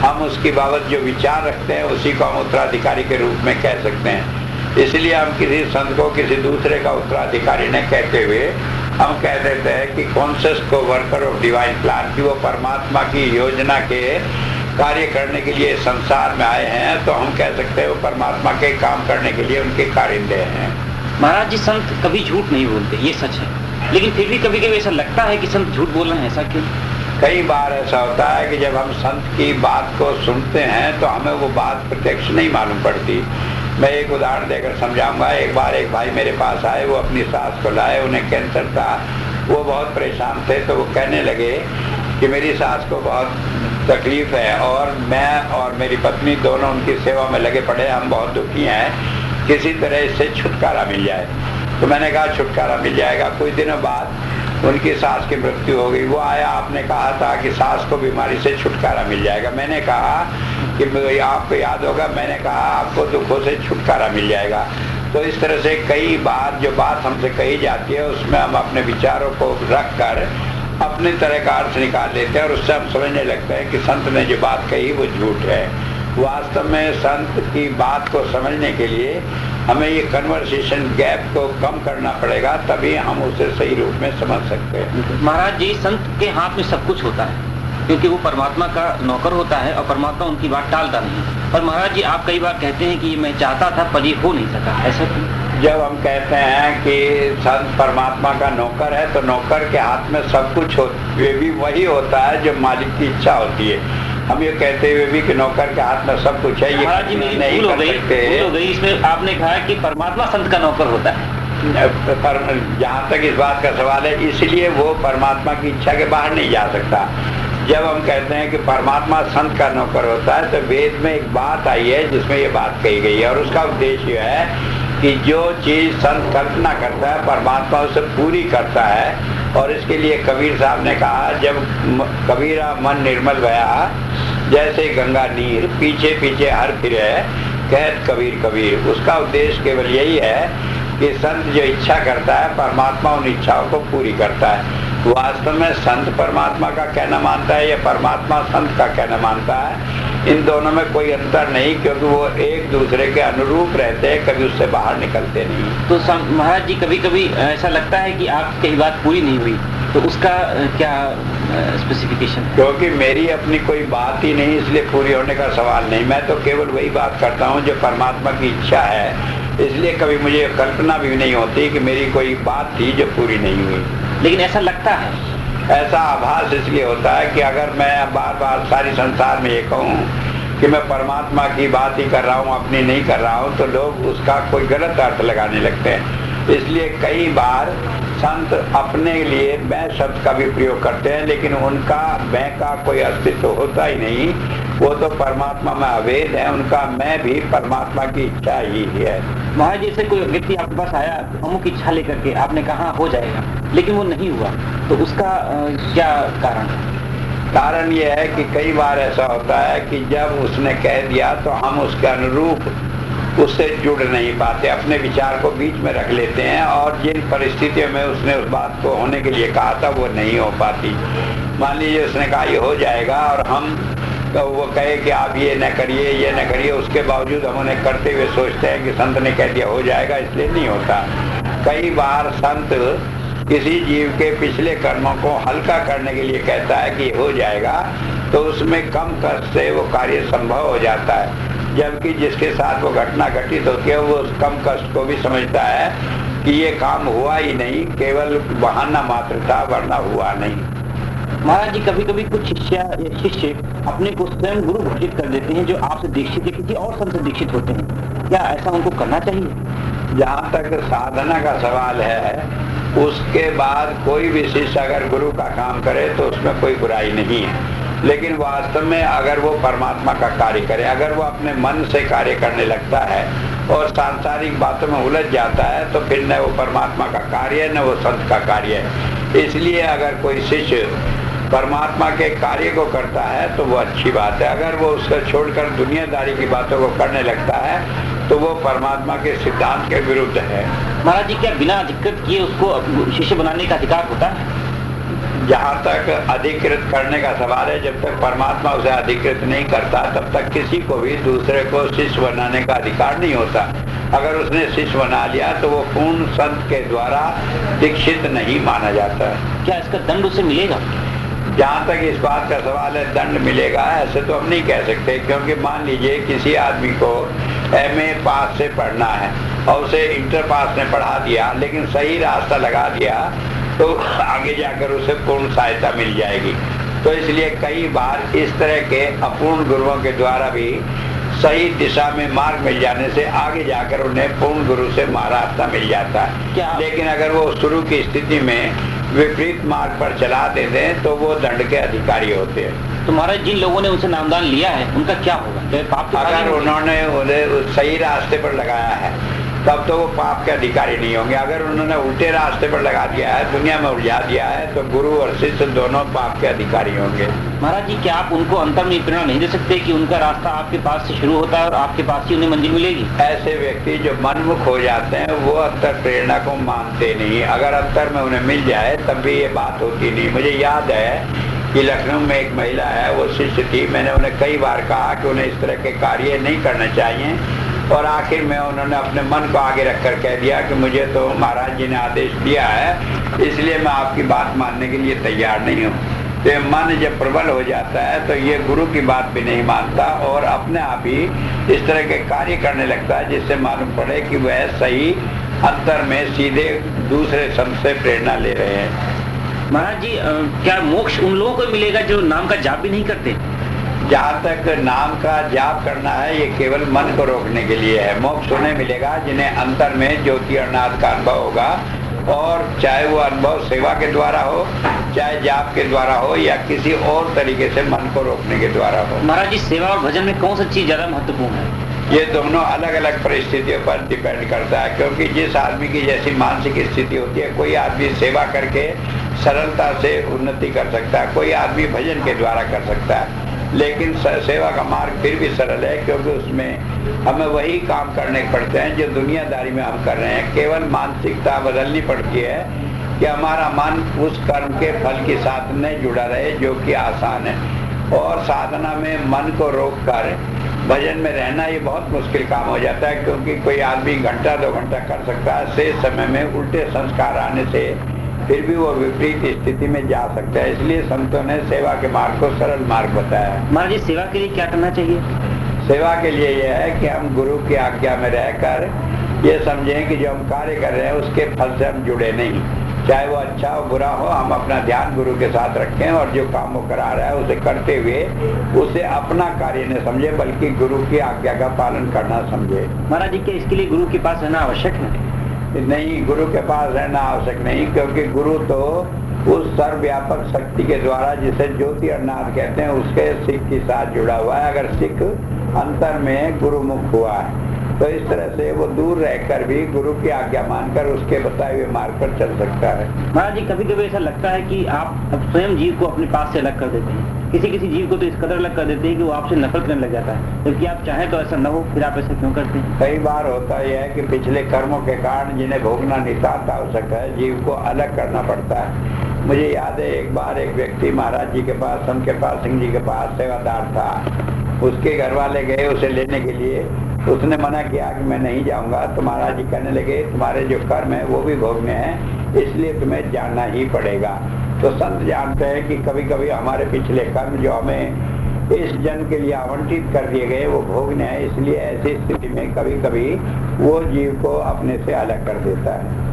हम उसकी बाबत जो विचार रखते हैं उसी को हम उत्तराधिकारी के रूप में कह सकते हैं। इसलिए हम किसी संत को किसी दूसरे का उत्तराधिकारी न कहते हुए हम कह देते हैं कि कॉन्शियस को वर्कर ऑफ डिवाइन प्लान, की वो परमात्मा की योजना के कार्य करने के लिए संसार में आए हैं, तो हम कह सकते हैं वो परमात्मा के काम करने के लिए उनके कारिंदे हैं। महाराज जी संत कभी झूठ नहीं बोलते, ये सच है, लेकिन फिर भी कभी कभी ऐसा लगता है कि संत झूठ बोल रहे हैं, ऐसा क्यों? कई बार ऐसा होता है कि जब हम संत की बात को सुनते हैं तो हमें वो बात प्रत्यक्ष नहीं मालूम पड़ती। मैं एक उदाहरण देकर समझाऊंगा। एक बार एक भाई मेरे पास आए, वो अपनी सास को लाए, उन्हें कैंसर था, वो बहुत परेशान थे, तो वो कहने लगे कि मेरी सास को बहुत तकलीफ है और मैं और मेरी पत्नी दोनों उनकी सेवा में लगे पड़े, हम बहुत दुखी हैं, किसी तरह इससे छुटकारा मिल जाए। तो मैंने कहा छुटकारा मिल जाएगा। कुछ दिनों बाद उनकी सास की मृत्यु हो गई। वो आया, आपने कहा था कि सास को बीमारी से छुटकारा मिल जाएगा। मैंने कहा कि आपको याद होगा, मैंने कहा आपको दुखों से छुटकारा मिल जाएगा। तो इस तरह से कई बार जो बात हमसे कही जाती है उसमें हम अपने विचारों को रख कर अपने तरह का अर्थ निकाल लेते हैं और उससे हम समझने लगते हैं कि संत ने जो बात कही वो झूठ है। वास्तव में संत की बात को समझने के लिए हमें ये कन्वर्सेशन गैप को कम करना पड़ेगा, तभी हम उसे सही रूप में समझ सकते हैं। महाराज जी संत के हाथ में सब कुछ होता है क्योंकि वो परमात्मा का नौकर होता है और परमात्मा उनकी बात टालता नहीं। पर महाराज जी आप कई बार कहते हैं कि मैं चाहता था पर ये हो नहीं सका, ऐसा क्यों? जब हम कहते हैं कि संत परमात्मा का नौकर है तो नौकर के हाथ में सब कुछ भी वही होता है जो मालिक की इच्छा होती है। हम ये कहते हुए भी कि नौकर के हाथ में सब कुछ है, ये महाराज जी मेरी भूल हो गई, इसमें आपने कहा कि परमात्मा संत का नौकर होता है। पर जहाँ तक इस बात का सवाल है, इसलिए वो परमात्मा की इच्छा के बाहर नहीं जा सकता। जब हम कहते हैं कि परमात्मा संत का नौकर होता है, तो वेद में एक बात आई है जिसमें ये बात कही गई है, और उसका उद्देश्य है कि जो चीज संत कल्पना करता है परमात्मा उसे पूरी करता है। और इसके लिए कबीर साहब ने कहा, जब कबीरा मन निर्मल भया जैसे गंगा नीर, पीछे पीछे हर फिरे कहत कबीर कबीर। उसका उद्देश्य केवल यही है कि संत जो इच्छा करता है परमात्मा उन इच्छाओं को पूरी करता है। वास्तव में संत परमात्मा का कहना मानता है या परमात्मा संत का कहना मानता है, इन दोनों में कोई अंतर नहीं, क्योंकि वो एक दूसरे के अनुरूप रहते हैं, कभी उससे बाहर निकलते नहीं। तो महाराज जी कभी कभी ऐसा लगता है कि आपकी कई बात पूरी नहीं हुई, तो उसका क्या स्पेसिफिकेशन? क्योंकि मेरी अपनी कोई बात ही नहीं, इसलिए पूरी होने का सवाल नहीं। मैं तो केवल वही बात करता हूँ जो परमात्मा की इच्छा है, इसलिए कभी मुझे कल्पना भी नहीं होती कि मेरी कोई बात थी जो पूरी नहीं हुई। लेकिन ऐसा लगता है, ऐसा आभास इसलिए होता है कि अगर मैं बार बार सारी संसार में ये कहूँ कि मैं परमात्मा की बात ही कर रहा हूँ, अपनी नहीं कर रहा हूँ, तो लोग उसका कोई गलत अर्थ लगाने लगते हैं। इसलिए कई बार संत अपने लिए मैं शब्द का भी प्रयोग करते हैं, लेकिन उनका मैं का कोई अस्तित्व होता ही नहीं। वो तो परमात्मा में अभेद है, उनका मैं भी परमात्मा की इच्छा ही है। महाराज जैसे कोई व्यक्ति आपके पास आया अमुक इच्छा लेकर के, आपने कहा हो जाएगा, लेकिन वो नहीं हुआ, तो उसका क्या कारण है? कारण ये है कि कई बार ऐसा होता है कि जब उसने कह दिया तो हम उसके अनुरूप उससे जुड़ नहीं पाते, अपने विचार को बीच में रख लेते हैं, और जिन परिस्थितियों में उसने उस बात को होने के लिए कहा था वो नहीं हो पाती। मान लीजिए उसने कहा ये हो जाएगा, और हम तो वो कहे कि आप ये न करिए ये न करिए, उसके बावजूद हम उन्हें करते हुए सोचते हैं कि संत ने कह दिया हो जाएगा, इसलिए नहीं होता। कई बार संत किसी जीव के पिछले कर्मों को हल्का करने के लिए कहता है कि हो जाएगा, तो उसमें कम कष्ट से वो कार्य संभव हो जाता है। जबकि जिसके साथ वो घटना घटित होती है वो उस कम कष्ट को भी समझता है कि ये काम हुआ ही नहीं, केवल बहाना मात्र था, वरना हुआ नहीं। महाराज जी कभी कभी कुछ शिष्य अपने को स्वयं गुरु घोषित कर देते हैं, जो आपसे दीक्षित या किसी और संत से दीक्षित होते हैं, क्या ऐसा उनको करना चाहिए? जहाँ तक साधना का सवाल है, उसके बाद कोई भी शिष्य अगर गुरु का काम करे तो उसमें कोई बुराई नहीं है। लेकिन वास्तव में अगर वो परमात्मा का कार्य करे, अगर वो अपने मन से कार्य करने लगता है और सांसारिक बातों में उलझ जाता है, तो फिर न वो परमात्मा का कार्य है न वो संत का कार्य है। इसलिए अगर कोई शिष्य परमात्मा के कार्य को करता है तो वो अच्छी बात है। अगर वो उसको छोड़कर दुनियादारी की बातों को करने लगता है तो वो परमात्मा के सिद्धांत के विरुद्ध है। महाराज जी क्या बिना अधिकृत किए उसको शिष्य बनाने का अधिकार होता है? जहाँ तक अधिकृत करने का सवाल है, जब तक परमात्मा उसे अधिकृत नहीं करता तब तक किसी को भी दूसरे को शिष्य बनाने का अधिकार नहीं होता। अगर उसने शिष्य बना लिया तो वो पूर्ण संत के द्वारा दीक्षित नहीं माना जाता है। क्या इसका दंड उसे मिलेगा? जहाँ तक इस बात का सवाल है दंड मिलेगा, ऐसे तो हम नहीं कह सकते, क्योंकि मान लीजिए किसी आदमी को MA पास से पढ़ना है और उसे इंटर पास ने पढ़ा दिया, लेकिन सही रास्ता लगा दिया तो आगे जाकर उसे पूर्ण सहायता मिल जाएगी। तो इसलिए कई बार इस तरह के अपूर्ण गुरुओं के द्वारा भी सही दिशा में मार्ग मिल जाने से आगे जाकर उन्हें पूर्ण गुरु से रास्ता मिल जाता है। लेकिन अगर वो शुरू की स्थिति में विपरीत मार्ग पर चला देते हैं तो वो दंड के अधिकारी होते हैं। तो महाराज जिन लोगों ने उनसे नामदान लिया है उनका क्या होगा? अगर उन्होंने उन्हें सही रास्ते पर लगाया है तब तो वो पाप के अधिकारी नहीं होंगे। अगर उन्होंने उल्टे रास्ते पर लगा दिया है, दुनिया में उलझा दिया है, तो गुरु और शिष्य दोनों पाप के अधिकारी होंगे। महाराज जी क्या आप उनको अंतर में प्रेरणा नहीं दे सकते कि उनका रास्ता आपके पास से शुरू होता है और आपके पास ही उन्हें मंजिल मिलेगी? ऐसे व्यक्ति जो मनमुख हो जाते हैं वो अंतर प्रेरणा को मानते नहीं। अगर अंतर में उन्हें मिल जाए तब भी ये बात होती नहीं। मुझे याद है कि लखनऊ में एक महिला है, वो शिष्य थी। मैंने उन्हें कई बार कहा कि उन्हें इस तरह के कार्य नहीं करने चाहिए, और आखिर में उन्होंने अपने मन को आगे रखकर कह दिया कि मुझे तो महाराज जी ने आदेश दिया है, इसलिए मैं आपकी बात मानने के लिए तैयार नहीं हूँ। तो मन जब प्रबल हो जाता है तो ये गुरु की बात भी नहीं मानता और अपने आप ही इस तरह के कार्य करने लगता है, जिससे मालूम पड़े कि वह सही अंतर में सीधे दूसरे संत से प्रेरणा ले रहे हैं। महाराज जी क्या मोक्ष उन लोगों को मिलेगा जो नाम का जाप भी नहीं करते? जहाँ तक नाम का जाप करना है, ये केवल मन को रोकने के लिए है। मोक्ष उन्हें मिलेगा जिन्हें अंतर में ज्योति और नाद का अनुभव होगा, और चाहे वो अनुभव सेवा के द्वारा हो, चाहे जाप के द्वारा हो, या किसी और तरीके से मन को रोकने के द्वारा हो। महाराज जी, सेवा और भजन में कौन सी चीज ज्यादा महत्वपूर्ण है? ये दोनों अलग अलग परिस्थितियों पर डिपेंड करता है, क्योंकि जिस आदमी की जैसी मानसिक स्थिति होती है, कोई आदमी सेवा करके सरलता से उन्नति कर सकता है, कोई आदमी भजन के द्वारा कर सकता है। लेकिन सेवा का मार्ग फिर भी सरल है, क्योंकि उसमें हमें वही काम करने पड़ते हैं जो दुनियादारी में हम कर रहे हैं। केवल मानसिकता बदलनी पड़ती है कि हमारा मन उस कर्म के फल के साथ नहीं जुड़ा रहे, जो कि आसान है। और साधना में मन को रोक कर भजन में रहना ये बहुत मुश्किल काम हो जाता है, क्योंकि कोई आदमी घंटा 2 घंटा कर सकता है, शेष समय में उल्टे संस्कार आने से फिर भी वो विपरीत स्थिति में जा सकता है। इसलिए संतों ने सेवा के मार्ग को सरल मार्ग बताया है। महाराज जी, सेवा के लिए क्या करना चाहिए? सेवा के लिए यह है कि हम गुरु की आज्ञा में रहकर ये समझें कि जो हम कार्य कर रहे हैं उसके फल से हम जुड़े नहीं, चाहे वो अच्छा हो बुरा हो, हम अपना ध्यान गुरु के साथ रखें, और जो काम वो करा रहा है उसे करते हुए उसे अपना कार्य न समझे, बल्कि गुरु की आज्ञा का पालन करना समझे। महाराज जी, क्या इसके लिए गुरु के पास रहना आवश्यक है? नहीं, गुरु के पास रहना आवश्यक नहीं, क्योंकि गुरु तो उस सर्वव्यापक शक्ति के द्वारा, जिसे ज्योति और नाद कहते हैं, उसके सिख के साथ जुड़ा हुआ है। अगर सिख अंतर में गुरुमुख हुआ है तो इस तरह से वो दूर रहकर भी गुरु की आज्ञा मानकर उसके बताए हुए मार्ग पर चल सकता है। महाराज जी, कभी कभी ऐसा लगता है कि आप अब स्वयं जीव को अपने पास से अलग कर देते हैं। किसी किसी जीव को तो इस कदर अलग कर देते हैं कि वो आपसे नफरत करने लग जाता है, जबकि आप चाहें तो ऐसा न हो, फिर आप ऐसा क्यों करते हैं? कई बार होता यह है कि पिछले कर्मों के कारण जिन्हें भोगना नितांत आवश्यक है, जीव को अलग करना पड़ता है। मुझे याद है, एक बार एक व्यक्ति महाराज जी के पास, संत कृपाल सिंह जी के पास सेवादार था। उसके घर वाले गए उसे लेने के लिए, उसने मना किया कि मैं नहीं जाऊंगा। तो महाराज जी कहने लगे, तुम्हारे जो कर्म है वो भी भोगने हैं, इसलिए तुम्हें जाना ही पड़ेगा। तो संत जानते हैं कि कभी कभी हमारे पिछले कर्म जो हमें इस जन्म के लिए आवंटित कर दिए गए वो भोगने हैं, इसलिए ऐसी स्थिति में कभी कभी वो जीव को अपने से अलग कर देता है।